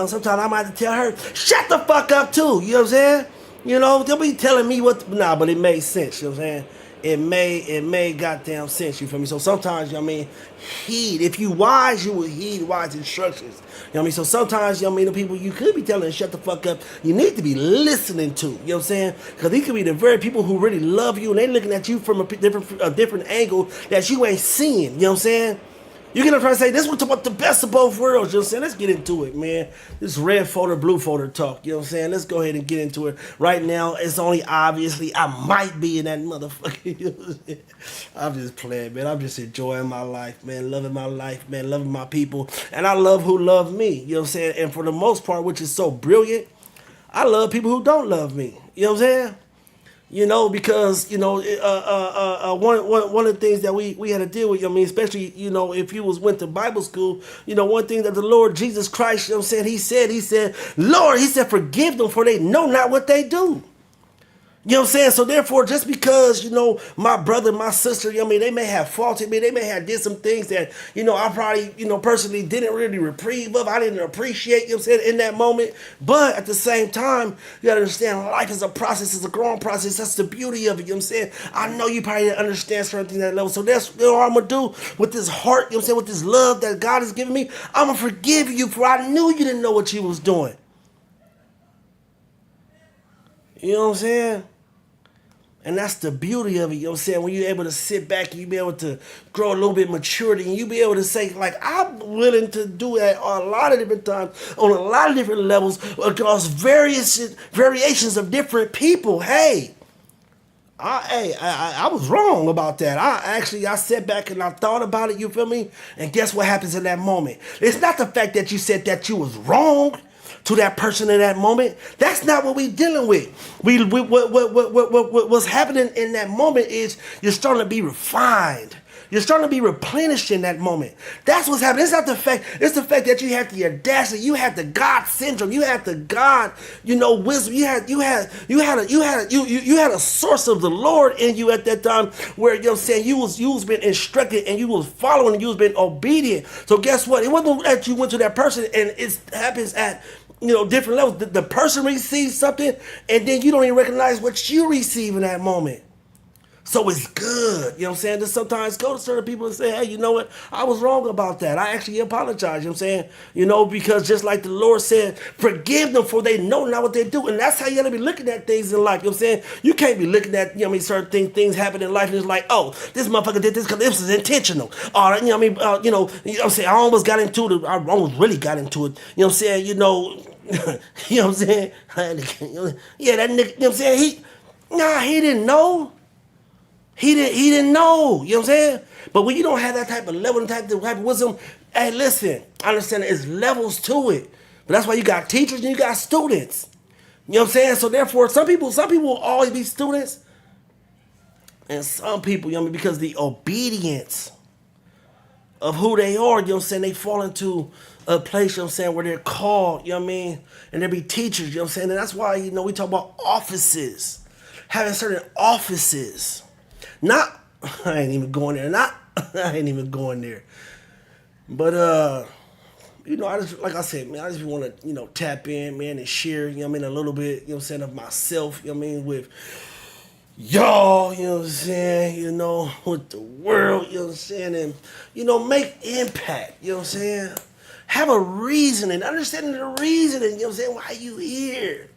Sometimes I might have to tell her, shut the fuck up too, you know what I'm saying? They'll be telling me but it made sense, you know what I'm saying? It made goddamn sense, you feel me? So sometimes, you know what I mean, heed. If you wise, you will heed wise instructions. You know what I mean? So sometimes, you know what I mean, the people you could be telling shut the fuck up, you need to be listening to, you know what I'm saying? Because these could be the very people who really love you and they looking at you from a different angle that you ain't seeing, you know what I'm saying? You get what I'm trying to say? This is about the best of both worlds, you know what I'm saying? Let's get into it, man. This red folder, blue folder talk, you know what I'm saying? Let's go ahead and get into it. Right now, it's only obviously I might be in that motherfucker, you know what I'm saying? I'm just playing, man. I'm just enjoying my life, man. Loving my life, man. Loving my people. And I love who love me, you know what I'm saying? And for the most part, which is so brilliant, I love people who don't love me, you know what I'm saying? You know, because, you know, one of the things that we had to deal with, I mean, especially, you know, if you went to Bible school, you know, one thing that the Lord Jesus Christ, you know what I'm saying, he said, Lord, he said, forgive them for they know not what they do. You know what I'm saying? So therefore, just because, you know, my brother, my sister, you know what I mean, they may have faulted me, they may have did some things that, you know, I probably, you know, personally didn't really reprieve of, I didn't appreciate, you know what I'm saying, in that moment. But at the same time, you gotta understand life is a process, it's a growing process. That's the beauty of it, you know what I'm saying? I know you probably didn't understand certain things at that level. So that's what I'm gonna do with this heart, you know what I'm saying, with this love that God has given me. I'm gonna forgive you for I knew you didn't know what you was doing. You know what I'm saying? And that's the beauty of it, you know what I'm saying? When you're able to sit back and you be able to grow a little bit maturity and you be able to say, like, I'm willing to do that a lot of different times, on a lot of different levels, across various variations of different people. Hey, I was wrong about that. I sat back and I thought about it, you feel me? And guess what happens in that moment? It's not the fact that you said that you was wrong to that person in that moment. That's not what we dealing with. What's happening in that moment is you're starting to be refined. You're starting to be replenished in that moment. That's what's happening. It's not the fact. It's the fact that you had the audacity. You had the God syndrome. You had the God, you know, wisdom. You had a source of the Lord in you at that time, where, you know what I'm saying, you was been instructed and you was following and you was been obedient. So guess what? It wasn't that you went to that person and it happens at, you know, different levels. The person receives something and then you don't even recognize what you receive in that moment. So it's good, you know what I'm saying? Just sometimes go to certain people and say, hey, you know what? I was wrong about that. I actually apologize, you know what I'm saying? You know, because just like the Lord said, forgive them for they know not what they do. And that's how you gotta be looking at things in life, you know what I'm saying? You can't be looking at, you know what I mean, certain things happen in life and it's like, oh, this motherfucker did this because this was intentional. All right, you know what I mean? You know what I'm saying? I almost got into it. I almost really got into it. You know what I'm saying? You know, you know what I'm saying? Yeah, that nigga, you know what I'm saying? He didn't know. He didn't know, you know what I'm saying? But when you don't have that type of level, type of wisdom, hey, listen, I understand there's levels to it. But that's why you got teachers and you got students. You know what I'm saying? So therefore, some people will always be students. And some people, you know what I mean, because the obedience of who they are, you know what I'm saying, they fall into a place, you know what I'm saying, where they're called, you know what I mean? And they be teachers, you know what I'm saying? And that's why, you know, we talk about offices. Having certain offices. I ain't even going there. I ain't even going there. But you know, I just, like I said, man, I just want to, you know, tap in, man, and share, you know what I mean, a little bit, you know what I'm saying, of myself, you know what I mean, with y'all, you know what I'm saying, you know, with the world, you know what I'm saying, and, you know, make impact, you know what I'm saying? Have a reasoning, understanding the reasoning, you know what I'm saying, why you here?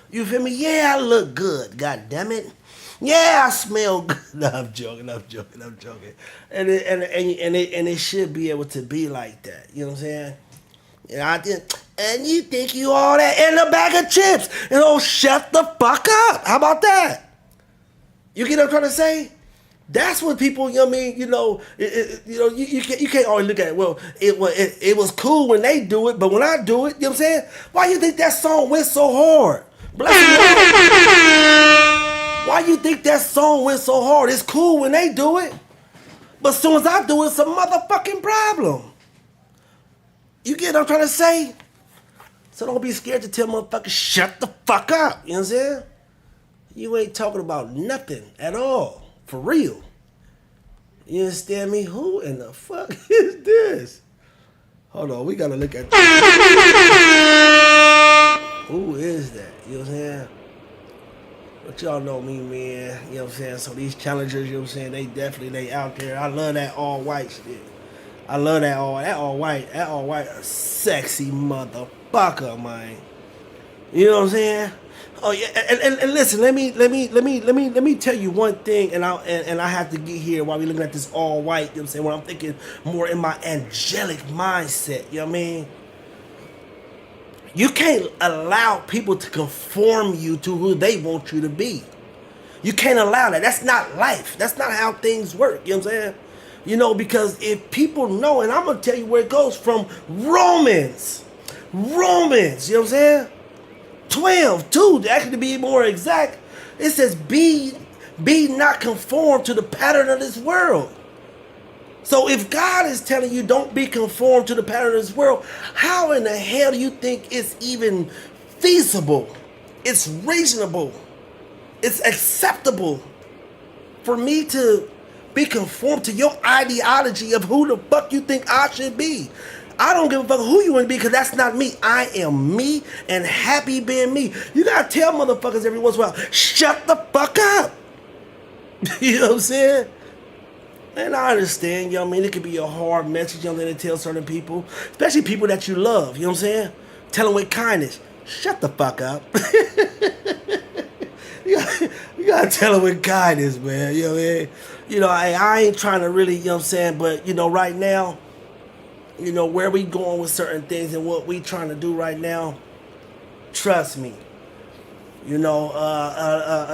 You feel me? Yeah, I look good, god damn it. Yeah, I smell good. No, I'm joking. And it should be able to be like that. You know what I'm saying? And you think you all that in a bag of chips. You know, shut the fuck up. How about that? You get what I'm trying to say? That's what people, you know what I mean? You know, you can't always look at it. Well, it was cool when they do it, but when I do it, you know what I'm saying? Why you think that song went so hard? Bless you. Why you think that song went so hard? It's cool when they do it. But as soon as I do it, it's a motherfucking problem. You get what I'm trying to say? So don't be scared to tell motherfuckers, shut the fuck up. You know what I'm saying? You ain't talking about nothing at all. For real. You understand me? Who in the fuck is this? Hold on, we gotta look at this. Who is that? You know what I'm saying? But y'all know me, man. You know what I'm saying? So these challengers, you know what I'm saying, they out there. I love that all white shit. I love that all white, a sexy motherfucker, man. You know what I'm saying? Oh yeah, and listen, let me tell you one thing, and I have to get here while we looking at this all white. You know what I'm saying? When I'm thinking more in my angelic mindset, you know what I mean? You can't allow people to conform you to who they want you to be. You can't allow that. That's not life. That's not how things work. You know what I'm saying? You know, because if people know, and I'm gonna tell you where it goes from Romans, you know what I'm saying? 12, 2, actually to be more exact, it says, be not conformed to the pattern of this world. So if God is telling you don't be conformed to the pattern of this world, how in the hell do you think it's even feasible? It's reasonable. It's acceptable for me to be conformed to your ideology of who the fuck you think I should be. I don't give a fuck who you want to be, because that's not me. I am me and happy being me. You gotta tell motherfuckers every once in a while, shut the fuck up. You know what I'm saying? And I understand, you know what I mean? It could be a hard message, you know, to tell certain people, especially people that you love, you know what I'm saying? Tell them with kindness, shut the fuck up. You gotta tell them with kindness, man. You know what I mean? You know, I ain't trying to really, you know what I'm saying? But, you know, right now, you know, where we going with certain things and what we trying to do right now, trust me. You know,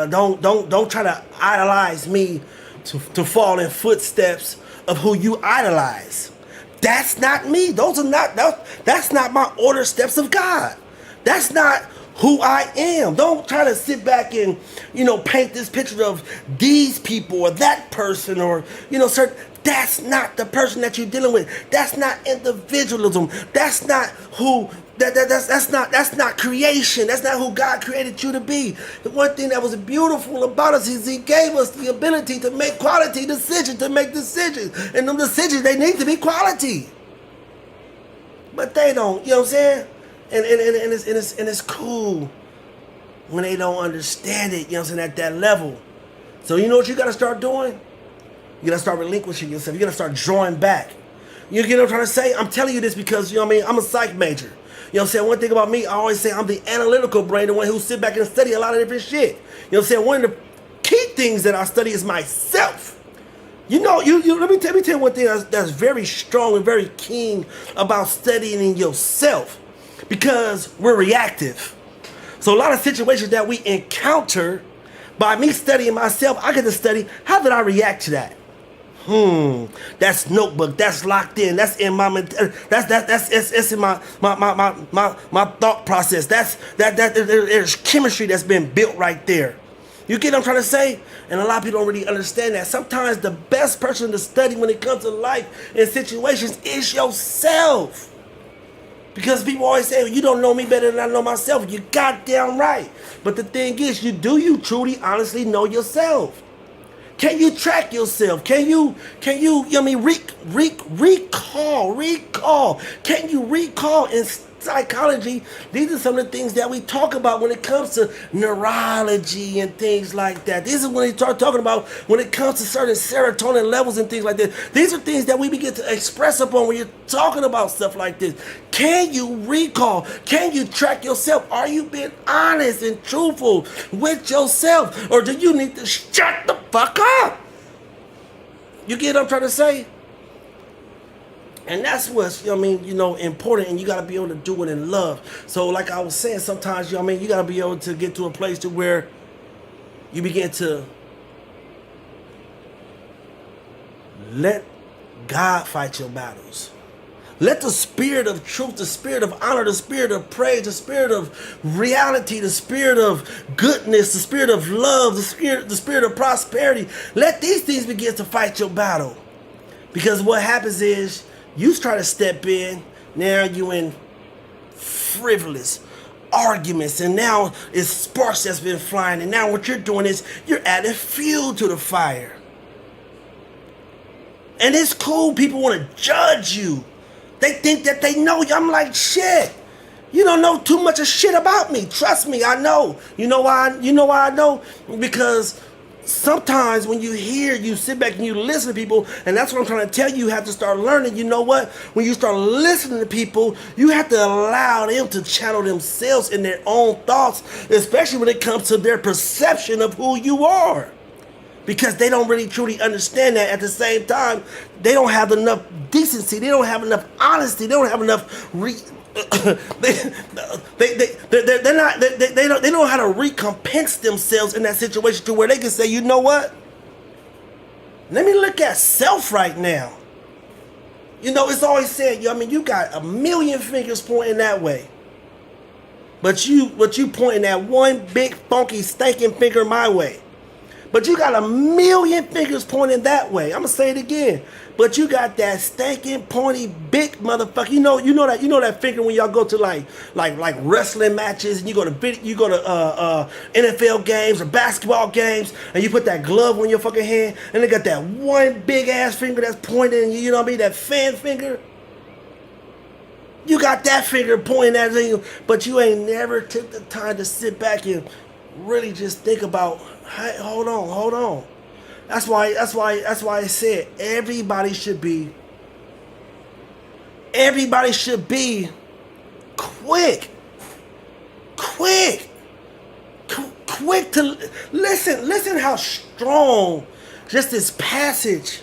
don't try to idolize me to fall in footsteps of who you idolize. That's not me. That's not my order steps of God. That's not who I am. Don't try to sit back and, you know, paint this picture of these people or that person or, you know, certain. That's not the person that you're dealing with. That's not individualism. That's not who. That's not creation. That's not who God created you to be. The one thing that was beautiful about us is He gave us the ability to make quality decisions, to make decisions, and them decisions, they need to be quality. But they don't. You know what I'm saying? And it's cool when they don't understand it. You know what I'm saying, at that level. So you know what you got to start doing? You gotta start relinquishing yourself. You gotta start drawing back. You get what I'm trying to say? I'm telling you this because, you know what I mean, I'm a psych major. You know what I'm saying? One thing about me, I always say I'm the analytical brain, the one who sit back and study a lot of different shit. You know what I'm saying? One of the key things that I study is myself. You know, let me tell you one thing that's very strong and very keen about studying yourself, because we're reactive. So a lot of situations that we encounter, by me studying myself, I get to study, how did I react to that? That's notebook. That's locked in. That's in my that's in my thought process. There's chemistry that's been built right there. You get what I'm trying to say? And a lot of people don't really understand that. Sometimes the best person to study when it comes to life and situations is yourself. Because people always say, well, you don't know me better than I know myself. You goddamn right. But the thing is, you truly, honestly know yourself? Can you track yourself? Can you know what I mean, recall? Can you recall in psychology? These are some of the things that we talk about when it comes to neurology and things like that. This is when we start talking about when it comes to certain serotonin levels and things like that. These are things that we begin to express upon when you're talking about stuff like this. Can you recall? Can you track yourself? Are you being honest and truthful with yourself? Or do you need to shut the fuck up? You get what I'm trying to say? And that's what's, you know what I mean, you know, important, and you got to be able to do it in love. So like I was saying, sometimes, you know what I mean, you got to be able to get to a place to where you begin to let God fight your battles. Let the spirit of truth, the spirit of honor, the spirit of praise, the spirit of reality, the spirit of goodness, the spirit of love, the spirit of prosperity, let these things begin to fight your battle. Because what happens is, you try to step in, now you in frivolous arguments, and now it's sparks that's been flying, and now what you're doing is you're adding fuel to the fire. And it's cool, people want to judge you. They think that they know you. I'm like, shit, you don't know too much of shit about me. Trust me, I know. You know why I know? Because sometimes when you sit back and you listen to people, and that's what I'm trying to tell you, you have to start learning. You know what? When you start listening to people, you have to allow them to channel themselves in their own thoughts, especially when it comes to their perception of who you are. Because they don't really truly understand that. At the same time, they don't have enough decency, they don't have enough honesty, they don't have enough they don't know how to recompense themselves in that situation to where they can say, you know what? Let me look at self right now. You know, it's always said, I mean, you got a million fingers pointing that way. But you pointing that one big funky stinking finger my way. But you got a million fingers pointing that way. I'm gonna say it again. But you got that stinking pointy big motherfucker. You know that finger when y'all go to like wrestling matches and you go to NFL games or basketball games and you put that glove on your fucking hand and they got that one big ass finger that's pointing. You know what I mean? That fan finger. You got that finger pointing at you, but you ain't never took the time to sit back and really just think about. Hey, hold on. That's why I said everybody should be quick to listen how strong just this passage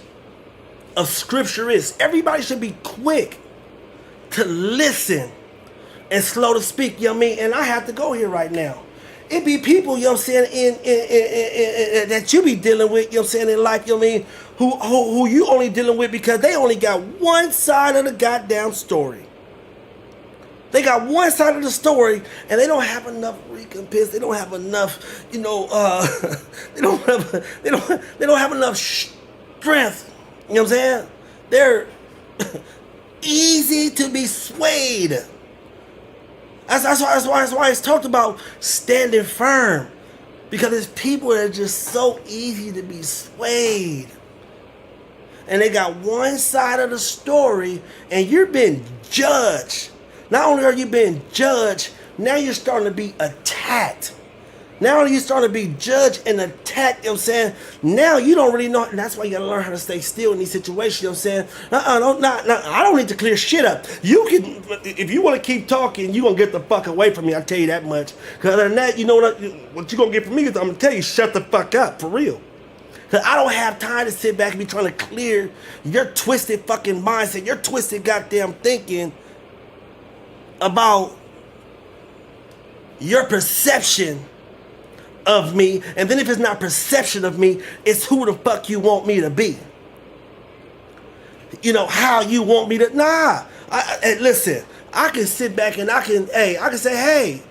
of scripture is. Everybody should be quick to listen and slow to speak, you know what I mean? And I have to go here right now. It be people, you know what I'm saying, in that you be dealing with, you know what I'm saying, in life, you know what I mean, who you only dealing with because they only got one side of the goddamn story. They got one side of the story and they don't have enough recompense. They don't have enough, you know, they don't have enough strength. You know what I'm saying? They're easy to be swayed. That's why it's talked about standing firm. Because there's people that are just so easy to be swayed. And they got one side of the story and you're being judged. Not only are you being judged, now you're starting to be attacked. Now you're starting to be judged and attacked, you know what I'm saying? Now you don't really know, and that's why you gotta learn how to stay still in these situations, you know what I'm saying? I don't need to clear shit up. You can, if you wanna keep talking, you gonna get the fuck away from me, I'll tell you that much. Cause other than that, you know what you gonna get from me is I'm gonna tell you, shut the fuck up, for real. Cause I don't have time to sit back and be trying to clear your twisted fucking mindset, your twisted goddamn thinking about your perception of me, and then if it's not perception of me, it's who the fuck you want me to be. You know, how you want me to, and listen, I can sit back and I can say, hey,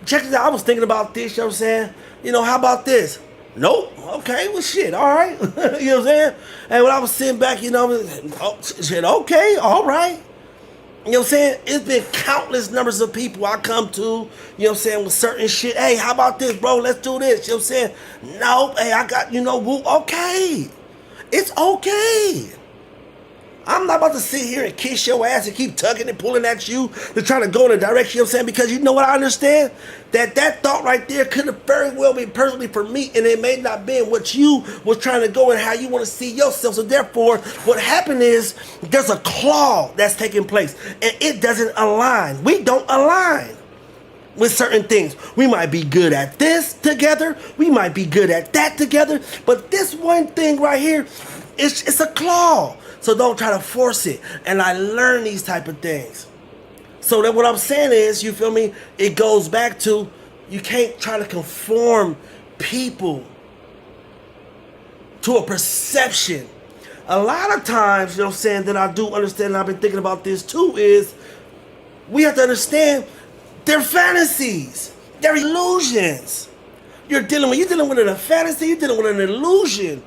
check this out, I was thinking about this, you know what I'm saying? You know, how about this? Nope, okay, well shit, all right. You know what I'm saying? And when I was sitting back, you know, oh, shit, okay, all right. You know what I'm saying? It's been countless numbers of people I come to, you know what I'm saying, with certain shit. Hey, how about this, bro? Let's do this. You know what I'm saying? No, hey, I got, you know, okay. It's okay. I'm not about to sit here and kiss your ass and keep tugging and pulling at you to try to go in a direction, you know what I'm saying? Because you know what I understand? That thought right there could have very well been personally for me, and it may not been what you was trying to go and how you want to see yourself. So therefore, what happened is there's a claw that's taking place, and it doesn't align. We don't align with certain things. We might be good at this together. We might be good at that together. But this one thing right here, it's a claw. So don't try to force it. And I learn these type of things. So that what I'm saying is, you feel me? It goes back to, you can't try to conform people to a perception. A lot of times, you know what I'm saying, that I do understand, and I've been thinking about this too, is we have to understand they're fantasies. They're illusions. You're dealing with a fantasy, you're dealing with an illusion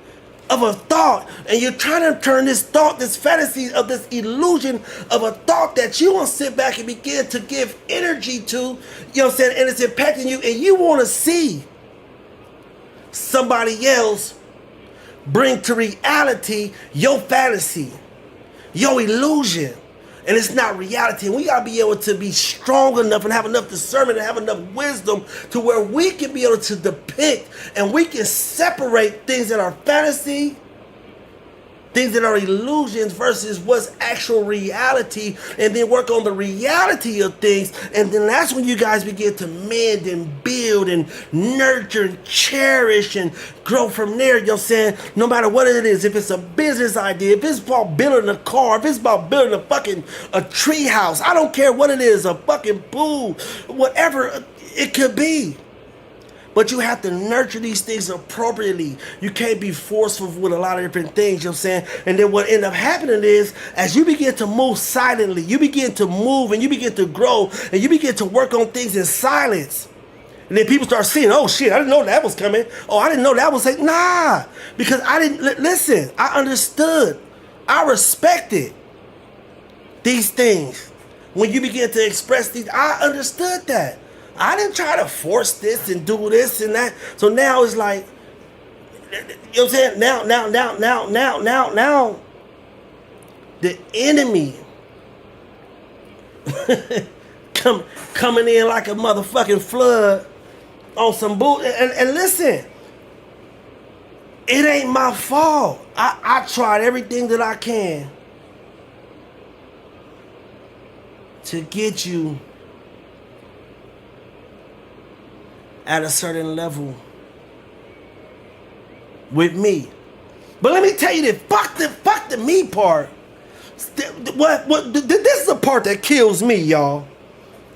of a thought, and you're trying to turn this thought, this fantasy of this illusion of a thought that you want to sit back and begin to give energy to, you know what I'm saying, and it's impacting you, and you want to see somebody else bring to reality your fantasy, your illusion. And it's not reality. And we gotta be able to be strong enough and have enough discernment and have enough wisdom to where we can be able to depict and we can separate things that are fantasy, things that are illusions versus what's actual reality, and then work on the reality of things. And then that's when you guys begin to mend and build and nurture and cherish and grow from there. You know what I'm saying? No matter what it is, if it's a business idea, if it's about building a car, if it's about building a tree house, I don't care what it is, a fucking pool, whatever it could be. But you have to nurture these things appropriately. You can't be forceful with a lot of different things, you know what I'm saying? And then what end up happening is, as you begin to move silently, you begin to move and you begin to grow and you begin to work on things in silence. And then people start seeing, oh shit, I didn't know that was coming. Oh, I didn't know that was like, nah. Because I didn't, listen, I understood. I respected these things. When you begin to express these, I understood that. I didn't try to force this and do this and that. So now it's like, you know what I'm saying? Now, the enemy coming in like a motherfucking flood on some bull. And listen, it ain't my fault. I tried everything that I can to get you at a certain level with me. But let me tell you this, fuck the me part. This is the part that kills me, y'all.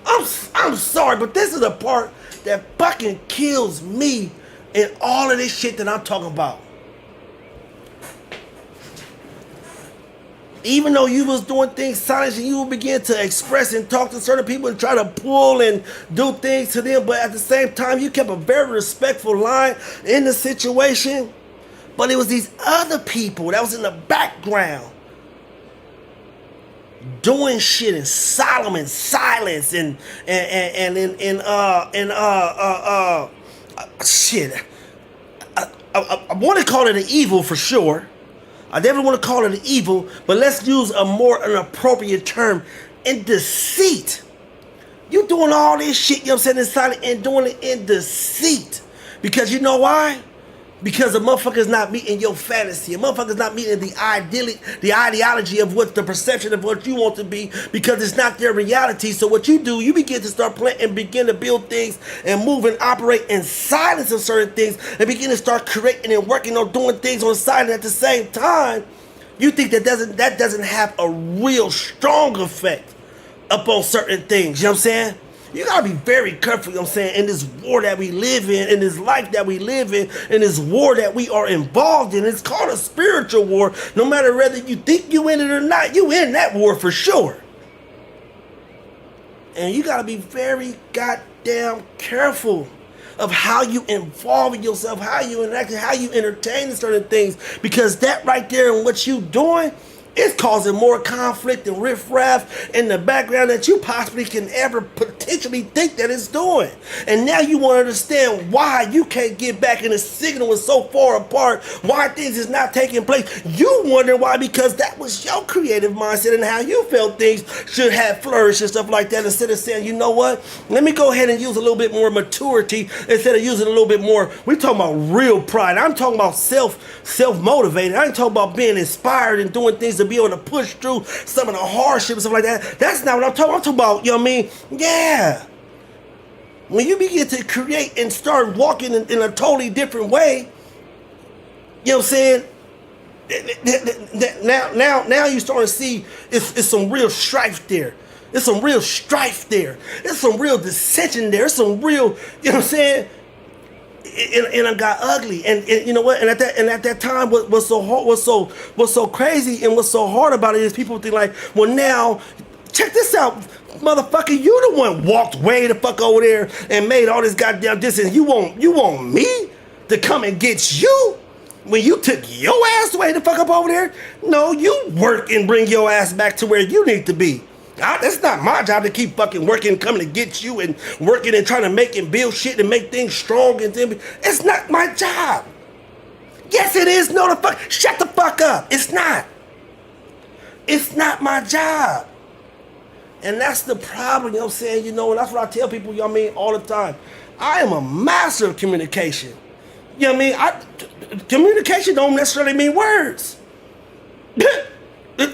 I'm sorry, but this is the part that fucking kills me in all of this shit that I'm talking about. Even though you was doing things silently, you would begin to express and talk to certain people and try to pull and do things to them, but at the same time, you kept a very respectful line in the situation. But it was these other people that was in the background doing shit in silence and shit. I want to call it an evil for sure. I definitely want to call it an evil, but let's use an appropriate term. In deceit. You doing all this shit, you know what I'm saying, in silence and doing it in deceit. Because you know why? Because a motherfucker's not meeting your fantasy. A motherfucker's not meeting the ideology of what the perception of what you want to be, because it's not their reality. So what you do, you begin to start playing and begin to build things and move and operate in silence of certain things and begin to start creating and working on doing things on silence at the same time. You think that doesn't have a real strong effect upon certain things, you know what I'm saying? You gotta be very careful, you know what I'm saying, in this war that we live in this life that we live in this war that we are involved in. It's called a spiritual war. No matter whether you think you in it or not, you in that war for sure. And you gotta be very goddamn careful of how you involve yourself, how you interact, how you entertain certain things, because that right there and what you doing, it's causing more conflict and riffraff in the background that you possibly can ever potentially think that it's doing. And now you want to understand why you can't get back and the signal is so far apart, why things is not taking place. You wonder why, because that was your creative mindset and how you felt things should have flourished and stuff like that, instead of saying, you know what, let me go ahead and use a little bit more maturity instead of using a little bit more. We're talking about real pride. I'm talking about self-motivated. I ain't talking about being inspired and doing things to be able to push through some of the hardship and stuff like that. That's not what I'm talking about. I'm talking about, you know what I mean? Yeah. When you begin to create and start walking in a totally different way, you know what I'm saying? Now you start to see it's some real strife there. There's some real strife there. There's some real dissension there. There's some real, you know what I'm saying? And it got ugly, and you know what? And at that time, what's so hard, what's so crazy, and what's so hard about it is people think like, well, now check this out, motherfucker, you the one walked way the fuck over there and made all this goddamn distance. You want me to come and get you when you took your ass way the fuck up over there? No, you work and bring your ass back to where you need to be. It's not my job to keep fucking working, coming to get you and working and trying to make and build shit and make things strong. And it's not my job. Yes, it is. No, shut the fuck up. It's not. It's not my job. And that's the problem, you know what I'm saying? You know, and that's what I tell people, you know what I mean, all the time. I am a master of communication. You know what I mean? Communication don't necessarily mean words.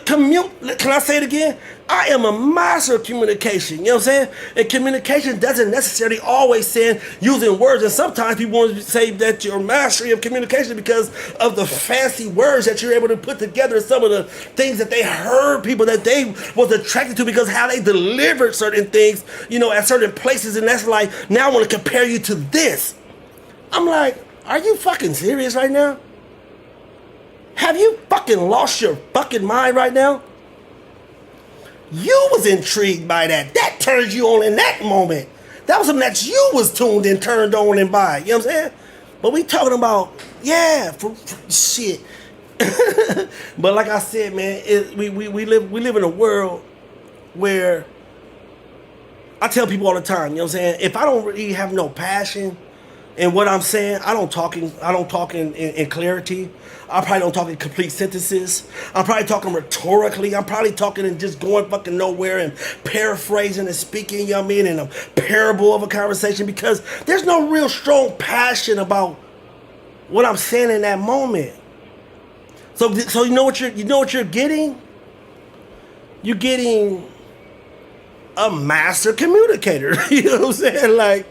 Can I say it again? I am a master of communication. You know what I'm saying? And communication doesn't necessarily always say using words. And sometimes people want to say that you're mastery of communication because of the fancy words that you're able to put together. Some of the things that they heard people that they was attracted to because how they delivered certain things, you know, at certain places. And that's like, now I want to compare you to this. I'm like, are you fucking serious right now? Have you fucking lost your fucking mind right now? You was intrigued by that. That turned you on in that moment. That was something that you was tuned and turned on and by. You know what I'm saying? But we talking about, yeah, for shit. But like I said, man, we live in a world where I tell people all the time, you know what I'm saying? If I don't really have no passion in what I'm saying, I don't talk in clarity. I probably don't talk in complete sentences. I'm probably talking rhetorically. I'm probably talking and just going fucking nowhere and paraphrasing and speaking, you know what I mean, in a parable of a conversation because there's no real strong passion about what I'm saying in that moment. So you know what you're getting? You're getting a master communicator. You know what I'm saying? Like,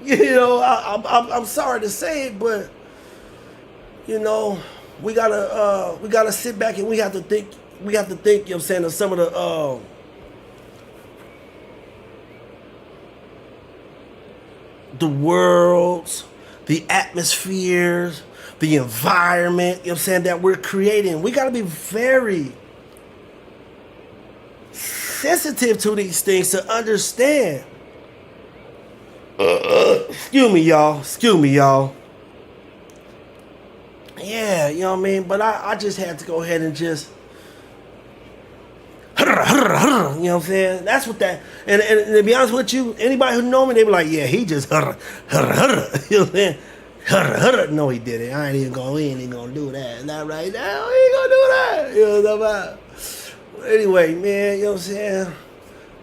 you know, I'm sorry to say it, but you know, we gotta sit back and we have to think, you know what I'm saying, of some of the worlds, the atmospheres, the environment, you know what I'm saying, that we're creating. We gotta be very sensitive to these things to understand. Excuse me, y'all. Yeah, you know what I mean? But I just had to go ahead and just, you know what I'm saying? That's what that, and to be honest with you, anybody who know me, they be like, yeah, he just, you know what I'm saying? No, he didn't. We ain't even gonna do that. Not right now, we ain't gonna do that. You know what I'm saying? Anyway, man, you know what I'm saying?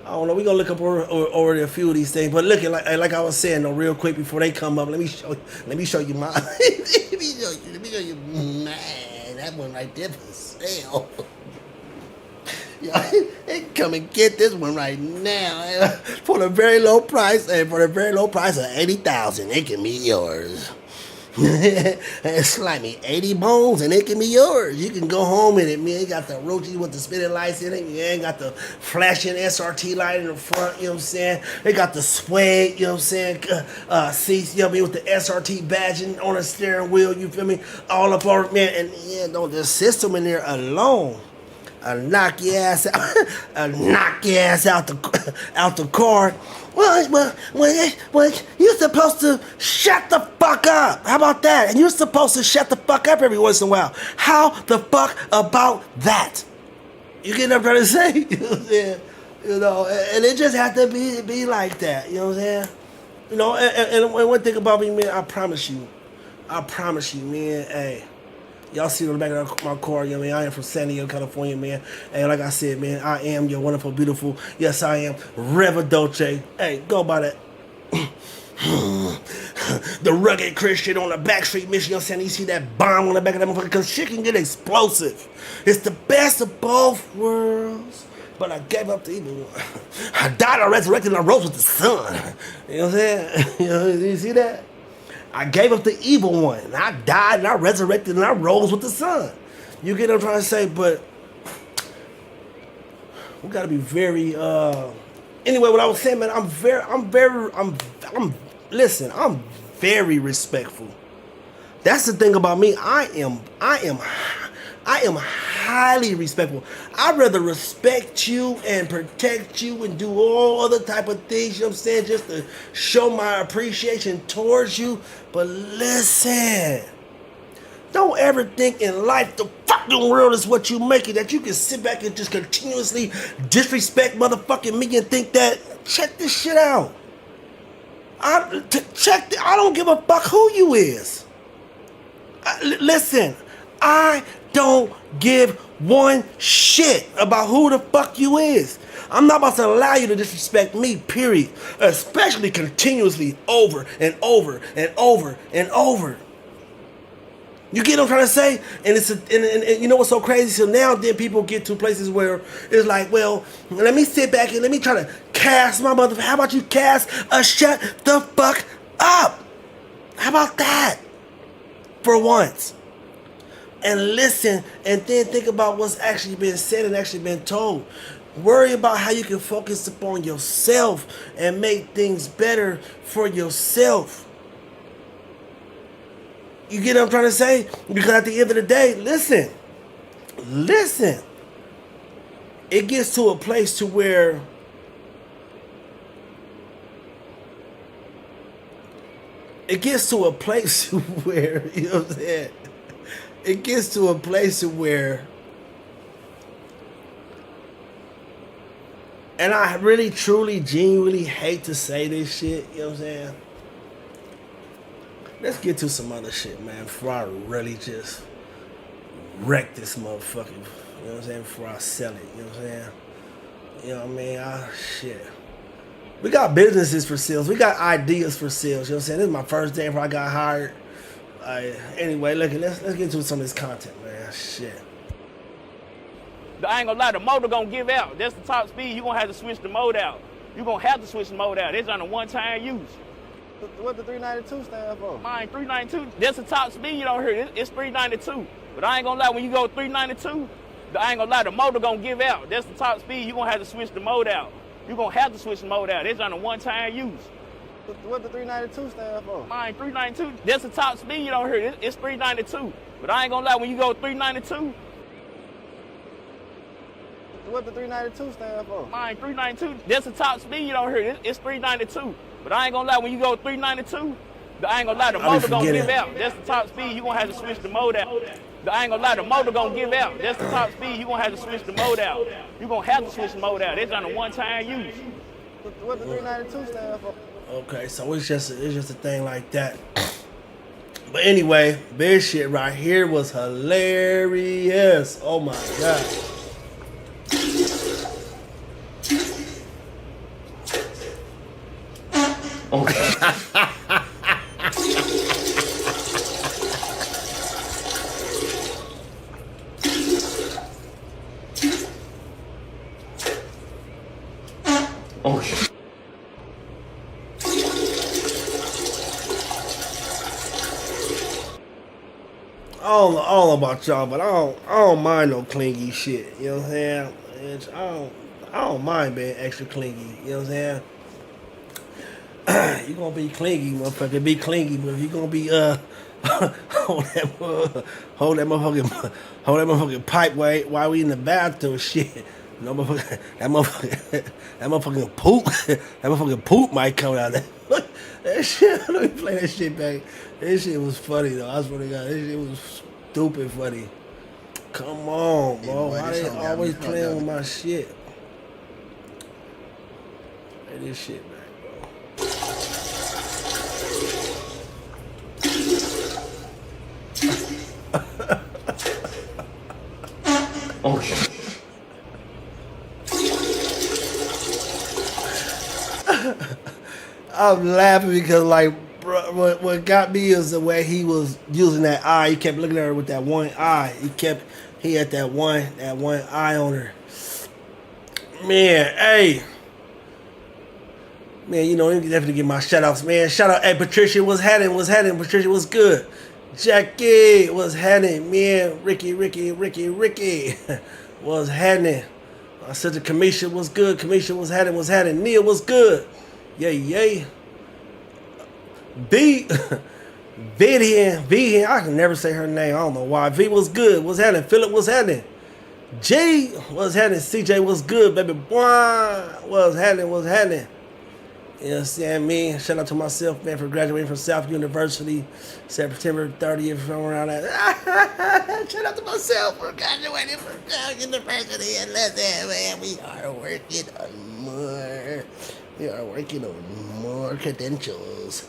I don't know. We're going to look up over a few of these things. But look, like I was saying, though, real quick before they come up, let me show you my... let me show you... Man, that one right there for sale. They come and get this one right now. For the very low price, and for the very low price of $80,000, it can be yours. Slimy 80 bones and it can be yours. You can go home in it, man. You got the roaches with the spinning lights in it. You ain't got the flashing SRT light in the front, you know what I'm saying? They got the suede, you know what I'm saying? Seats, you know what I mean, with the SRT badging on the steering wheel, you feel me? All up on it, man. And yeah, no, the system in there alone, I'll knock your ass out. Out the car. Well, you're supposed to shut the fuck up. How about that? And you're supposed to shut the fuck up every once in a while. How the fuck about that? You get what I'm trying to say? You know what I'm saying? You know, and it just have to be like that. You know what I'm saying? You know, and one thing about me, man, I promise you, man, hey. Y'all see on the back of my car, you know what I mean? I am from San Diego, California, man. And like I said, man, I am your wonderful, beautiful, yes, I am, Reva Dolce. Hey, go by that. The rugged Christian on the backstreet, Michigan, you know what I'm saying? You see that bomb on the back of that motherfucker? Because shit can get explosive. It's the best of both worlds. But I gave up the evil one. I died, I resurrected, and I rose with the sun. You know what I'm saying? You see that? I gave up the evil one. And I died and I resurrected and I rose with the sun. You get what I'm trying to say? But we gotta be very anyway, what I was saying, man, I'm very respectful. That's the thing about me. I am highly respectful. I'd rather respect you and protect you and do all other type of things, you know what I'm saying, just to show my appreciation towards you. But listen, don't ever think in life the fucking world is what you make it, that you can sit back and just continuously disrespect motherfucking me and think that, check this shit out. I don't give a fuck who you is. Listen, I don't give one shit about who the fuck you is. I'm not about to allow you to disrespect me, period. Especially continuously over and over and over and over. You get what I'm trying to say? And and you know what's so crazy? So now then people get to places where it's like, well, let me sit back and let me try to cast my mother. How about you cast a shut the fuck up? How about that? For once. And listen and then think about what's actually been said and actually been told. Worry about how you can focus upon yourself and make things better for yourself. You get what I'm trying to say? Because at the end of the day, listen. It gets to a place to where you know what I'm saying? It gets to a place where, and I really, truly, genuinely hate to say this shit, you know what I'm saying? Let's get to some other shit, man, before I really just wreck this motherfucker, you know what I'm saying, before I sell it, you know what I'm saying? You know what I mean? Shit. We got businesses for sales. We got ideas for sales, you know what I'm saying? This is my first day before I got hired. Anyway, look, let's get into some of this content, man. Shit. I ain't gonna lie, the motor gonna give out. That's the top speed. You gonna have to switch the mode out. You gonna have to switch the mode out. It's on a one-time use. What the 392 stand for? Mine 392. That's the top speed you don't hear. It's 392. But I ain't gonna lie, when you go 392, I ain't gonna lie, the motor gonna give out. That's the top speed. You gonna have to switch the mode out. You gonna have to switch the mode out. It's on a one-time use. What the 392 stand for? Mine 392. That's the top speed you don't hear. It's 392. But I ain't gonna lie, when you go 392. What the 392 stand for? Mine 392. That's the top speed you don't hear. It's 392. But I ain't gonna lie, when you go 392, I ain't gonna lie, the motor gonna give out. That's the top speed. You gonna have to switch the mode out. I ain't gonna lie, the motor gonna give out. That's the top speed. You gonna have to switch the mode out. You gonna have to switch the mode out. It's on a one-time use. What the 392 stand for? Okay, so it's just a thing like that. But anyway, this shit right here was hilarious. Oh my god. I don't know about y'all, but I don't mind no clingy shit. You know what I'm saying? I don't mind being extra clingy. You know what I'm saying? You gonna be clingy, motherfucker. Be clingy, but if you gonna be hold that motherfucking pipe while we in the bathroom, shit. No motherfucker, that motherfucking poop might come out. That shit. Let me play that shit back. That shit was funny though. I swear to God, that shit was stupid funny. Come on, bro. Why they always playing with my shit? Play this shit back, bro. Okay. I'm laughing because, like, bro, what got me is the way he was using that eye. He kept looking at her with that one eye. He had that one eye on her. Man, hey. Man, you know, you definitely get my shout outs, man. Shout out, hey, Patricia, what's happening? Patricia, what's good? Jackie, what's happening, man? Ricky, what's happening? My sister Kamisha, what's good? Kamisha, what's happening? Neil, what's good? Yay. Vivian, I can never say her name. I don't know why. V, what's good? What's happening? Philip, what's happening? G, what's happening? CJ, what's good, baby boy? What's happening? You know what I'm saying? Me, shout out to myself, man, for graduating from South University, September 30th, around that. Shout out to myself for graduating from South University. And listen, man, we are working on more credentials.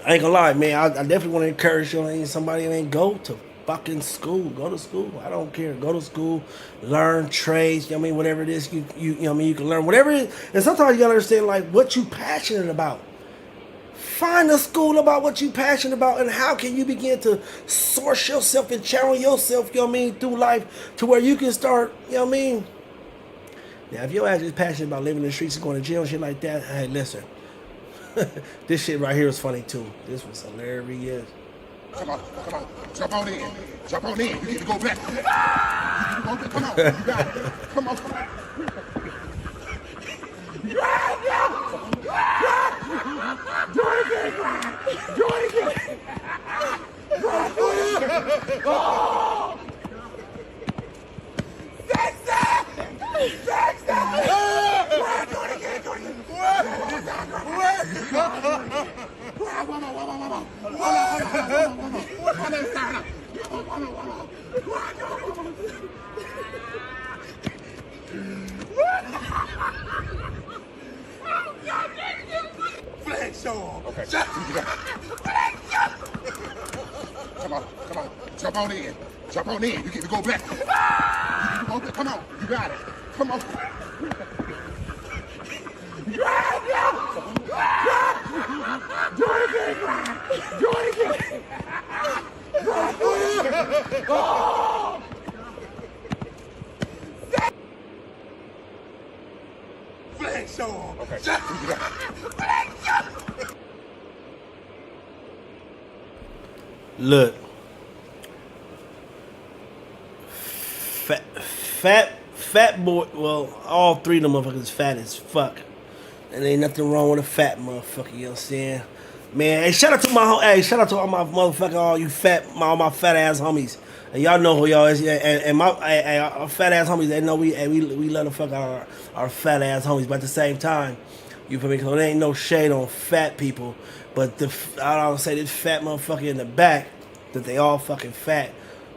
I ain't gonna lie, man. I definitely want to encourage you. Somebody that ain't go to fucking school. Go to school. I don't care. Go to school. Learn trades. You know what I mean? Whatever it is, you know what I mean? You can learn whatever it is. And sometimes you gotta understand like what you passionate about. Find a school about what you passionate about and how can you begin to source yourself and channel yourself, you know what I mean, through life to where you can start, you know what I mean? Now, if your ass is passionate about living in the streets and going to jail and shit like that, hey, listen. This shit right here was funny too. This was hilarious. Come on. Jump on in. You need to go back. Come on. You got it. Come on. Do it again. Flag show. Okay. Come on. Jump on in. You get to go back. Come on. You got it. Come on. Do it again. Flag show. Okay. Look. Fat boy, well, all three of them motherfuckers fat as fuck. And ain't nothing wrong with a fat motherfucker, you know what I'm saying? Man, hey, shout out to all my motherfucking, all my fat ass homies. And y'all know who y'all is. And my fat ass homies, they know we love to fuck our fat ass homies. But at the same time, you feel me? Because there ain't no shade on fat people. But I don't say this fat motherfucker in the back, that they all fucking fat.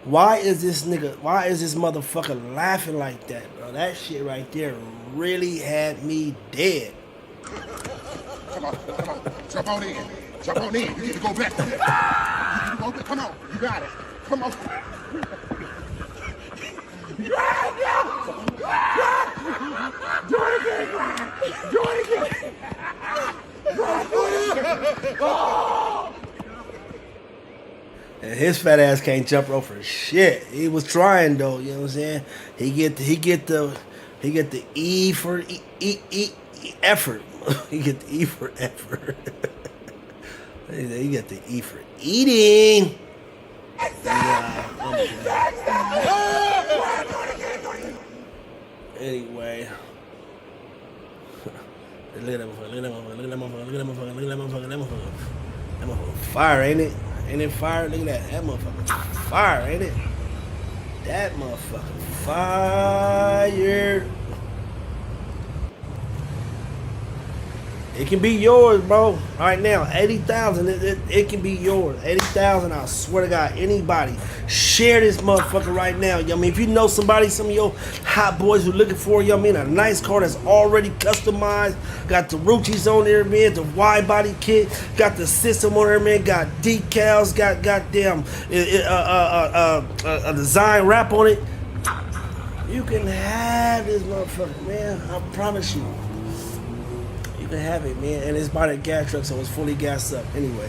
Why is this motherfucker laughing like that, bro? That shit right there really had me dead. Come on. Jump on in. You need to go back. Come on. You got it. Come on. Do it again. And his fat ass can't jump rope for shit. He was trying though, you know what I'm saying? He get the E for effort. He get the E for effort. He get the E for eating. Anyway. Look at that motherfucker. That motherfucker fire, ain't it? Ain't it fire? Look at that. That motherfucker fire, ain't it? That motherfucker fire. It can be yours, bro. Right now, 80,000. It can be yours. 80,000. I swear to God, anybody share this motherfucker right now. You know what I mean, if you know somebody, some of your hot boys who looking for, you know what I mean, a nice car that's already customized, got the Ruchis on there, man, the wide body kit, got the system on there, man, got decals, got goddamn a design wrap on it. You can have this motherfucker, man. I promise you. You can have it, man, and it's by the gas truck, so it's fully gassed up anyway.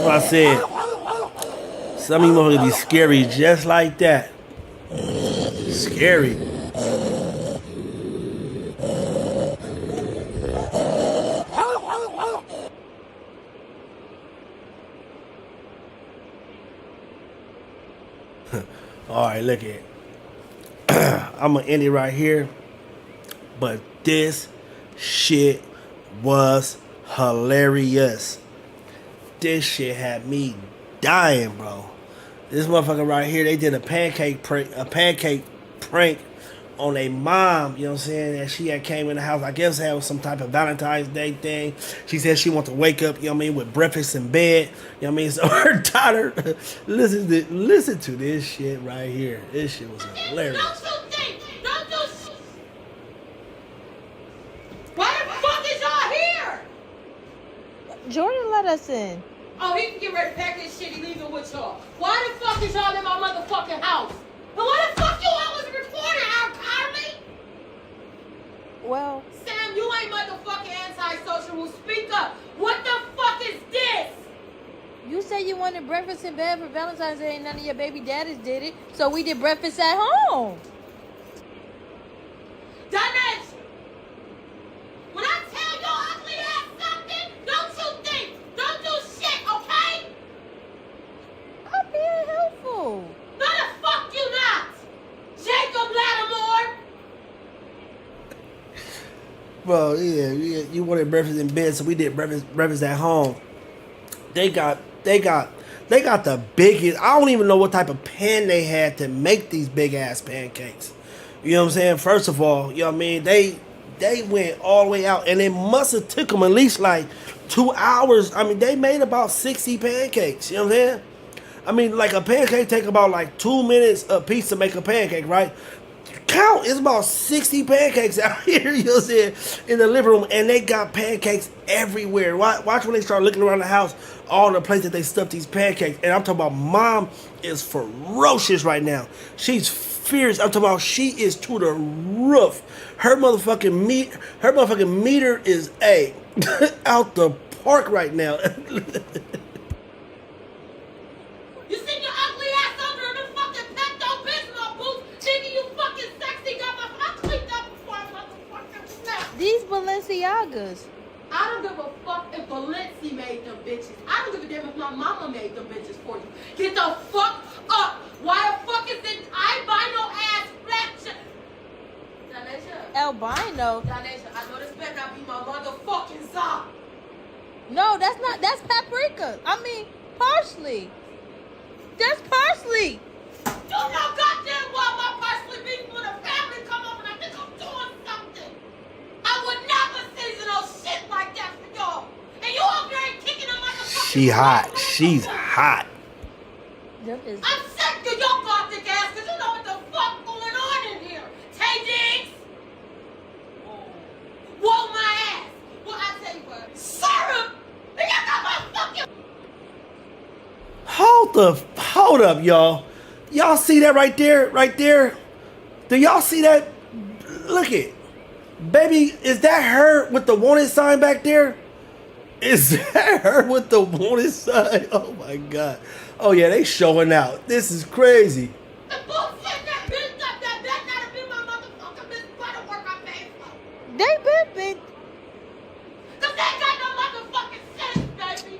I said, some of you motherfuckers be scary just like that. Scary. Alright, look at I'm gonna end it right here. But this shit was hilarious. this shit had me dying, bro. This motherfucker right here, they did a pancake prank on a mom, you know what I'm saying, and she had came in the house, I guess that was some type of Valentine's Day thing. She said she wanted to wake up, you know what I mean, with breakfast in bed, you know what I mean, so her daughter, listen to this shit right here. This shit was hilarious. Why the fuck is y'all here? Jordan let us in. Oh, he can get ready to pack this shit, he leaving with y'all. Why the fuck is y'all in my motherfucking house? And why the fuck you always reporting out, Carly? Well, Sam, you ain't motherfucking antisocial. Well, speak up. What the fuck is this? you said you wanted breakfast in bed for Valentine's Day and none of your baby daddies did it, so we did breakfast at home. Dinesh, when I tell your ugly ass something, don't you think? Don't do shit, okay? I'm being helpful. No, the fuck you not. Jacob Lattimore. Bro, yeah, you wanted breakfast in bed, so we did breakfast at home. They got the biggest. I don't even know what type of pan they had to make these big ass pancakes. You know what I'm saying? First of all, you know what I mean? They went all the way out, and it must have took them at least like 2 hours. I mean, they made about 60 pancakes. You know what I'm saying? I mean, like a pancake take about like 2 minutes a piece to make a pancake, right? Count, it's about 60 pancakes out here, you know what I'm saying, in the living room, and they got pancakes everywhere. Watch when they start looking around the house, all the places that they stuffed these pancakes. And I'm talking about mom is ferocious right now. She's fierce. I'm talking about she is to the roof. Her motherfucking meter is out the park right now. You seen your ugly ass over in the fucking Pepto-Bismol booth, thinking you fucking sexy, got my cleaned up before I motherfucking snap. These Balenciagas. I don't give a fuck if Balenci made them bitches. I don't give a damn if my mama made them bitches for you. Get the fuck up. Why the fuck is this albino ass flat? Danesha. Albino? Danesha, I know this better not be my motherfucking song. No, that's paprika. I mean, parsley. That's parsley. You know goddamn well my parsley beef when a family come over and I think I'm doing something. I would never season no shit like that for y'all. And you over there ain't kicking them motherfucking. She hot. She's hot. I'm sick of your gothic ass because you know what the fuck going on in here. Tay Diggs. Whoa my ass. Well, I tell you what. Syrup. And you got my fucking. Hold up, y'all. Y'all see that right there? Right there? Do y'all see that? Look it. Baby, is that her with the wanted sign back there? Is that her with the wanted sign? Oh my God. Oh yeah, they showing out. This is crazy. The bullshit that built up that better not be my motherfucking Miss Butterwork I paid for. They been. Cause they got no motherfucking sense, baby.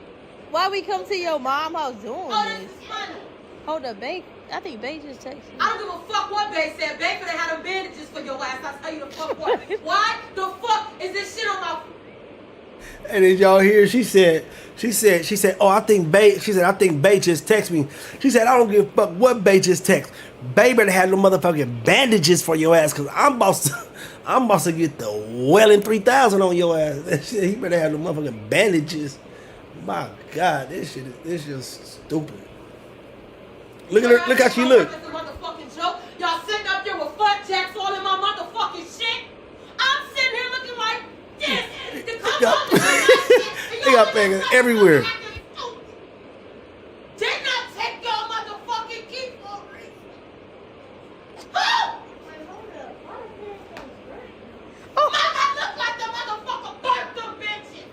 Why we come to your mom house doing Oh, this? this is funny. Hold up, Bae. I think Bae just texted me. I don't give a fuck what Bae said. Bae could have had them bandages for your ass. I'll tell you the fuck what. Why the fuck is this shit on my... And did y'all hear? She said, oh, I think Bae just texted me. She said, I don't give a fuck what Bae just text. Bae better have no motherfucking bandages for your ass, cause I'm about to get the Welling 3000 on your ass. He better have no motherfucking bandages. My God, this shit is just stupid. Look at her, look how she look. It's a motherfucking joke. Y'all sitting up there with fuck jacks all in my motherfucking shit. I'm sitting here looking like this. To come up and They got bangers everywhere. Did not take your motherfucking key for a reason. Who? Oh, mama look like the motherfucker burnt them bitches.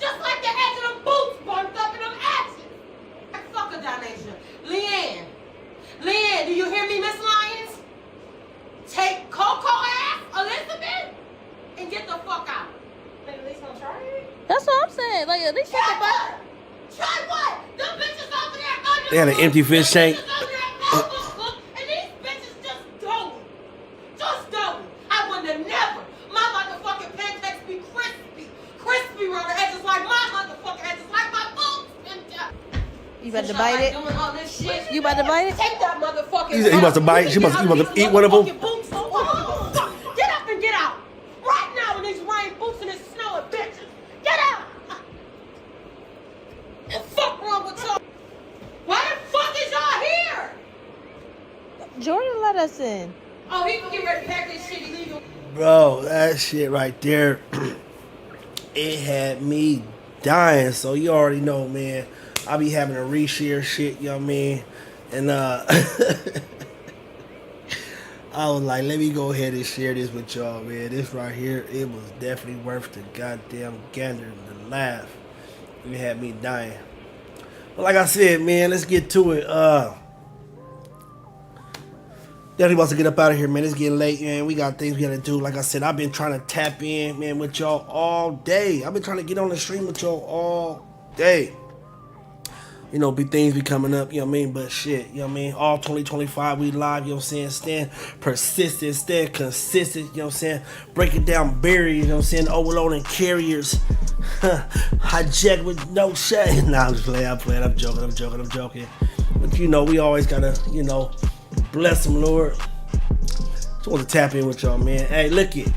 Just like the edge of them boots burnt up in them ashes. Fuck a Donasia. Leanne, do you hear me, Miss Lyons? Take Coco ass, Elizabeth, and get the fuck out. At least gonna try it? That's what I'm saying. Like, at least Try what? Try what? Them bitches over there. They had an empty fish tank. And these bitches just don't. Just don't. I would have never. My motherfucking pancakes be crispy. Crispy around the edges like my motherfucking edges, like my boots and You about to Since bite y'all it? Doing all this shit. You about to bite it? Take that motherfucking. He about to bite. He about to eat one of them. Get up and get out right now in these rain boots and this snow, bitches. Get out. The fuck wrong with y'all? Why the fuck is y'all here? Jordan let us in. Oh, he can get ready to pack this shit illegal. Bro, that shit right there, it had me dying. So you already know, man. I be having a reshare shit, you know what I mean? And I was like, let me go ahead and share this with y'all, man. This right here, it was definitely worth the goddamn gander, the laugh. It had me dying. But like I said, man, let's get to it. Definitely about to get up out of here, man. It's getting late, man. We got things we gotta do. Like I said, I've been trying to tap in, man, with y'all all day. I've been trying to get on the stream with y'all all day. You know, things be coming up, you know what I mean? But shit, you know what I mean? All 2025, we live, you know what I'm saying? Stand persistent, stand consistent, you know what I'm saying? Breaking down barriers, you know what I'm saying? Overloading carriers. Hijack with no shade. Nah, I'm just playing, I'm joking. But you know, we always gotta, you know, bless them, Lord. Just want to tap in with y'all, man. Hey, look it.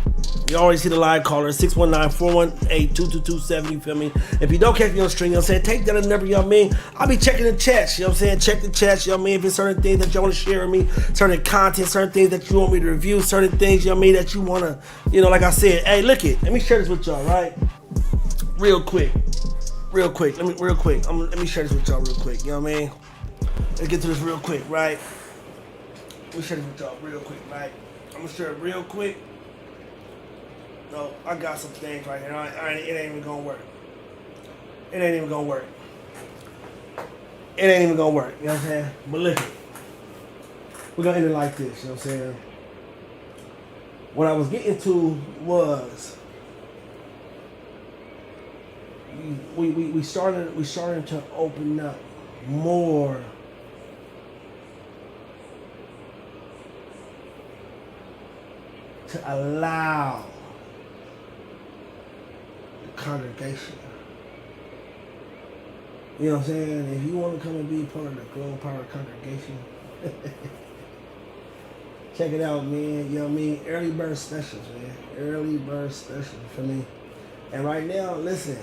You always see the live caller, 619-418-2227, you feel me? If you don't catch me on the stream, you know what I'm saying? Take that number, you know what I mean? I'll be checking the chats, you know what I'm saying? Check the chats, you know what I mean? If it's certain things that you want to share with me, certain content, certain things that you want me to review, certain things, you know what I mean, that you want to, you know, like I said, hey, look it. Let me share this with y'all, right? Real quick. Let me share this with y'all real quick, you know what I mean? Let's get to this real quick, right? Let me share this with y'all real quick, right? I'm going to share it real quick. No, I got some things right here. It ain't even gonna work. You know what I'm saying? But look, we're gonna end it like this, you know what I'm saying? What I was getting to was we started to open up more to allow congregation. You know what I'm saying? If you want to come and be part of the Glow Power congregation, check it out, man. You know what I mean? Early bird specials, man. Early bird specials for me. And right now, listen,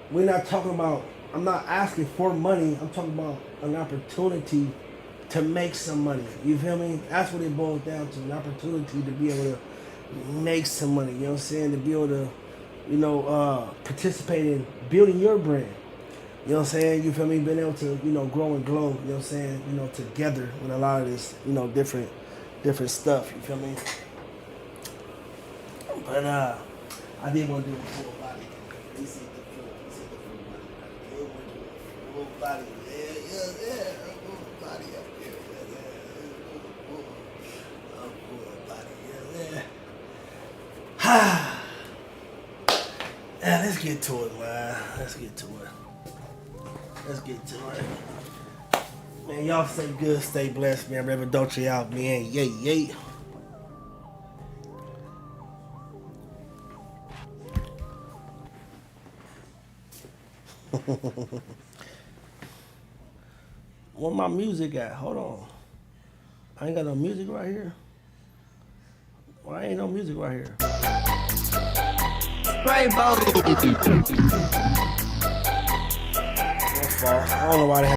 we're not talking about, I'm not asking for money. I'm talking about an opportunity to make some money. You feel me? That's what it boils down to, an opportunity to be able to make some money. You know what I'm saying? To be able to, you know, participate in building your brand. You know what I'm saying? You feel me? Being able to, you know, grow and glow, you know what I'm saying? You know, together with a lot of this, you know, different stuff, you feel me? But I did want to do a full body. You see the full body. Yeah. Full body up here. Yeah, let's get to it, man. Let's get to it. Man, y'all stay good, stay blessed, man. Reverend Dolce out, man. Yay. Where my music at? Hold on. I ain't got no music right here. Why ain't no music right here? Rainbow. I don't know why they have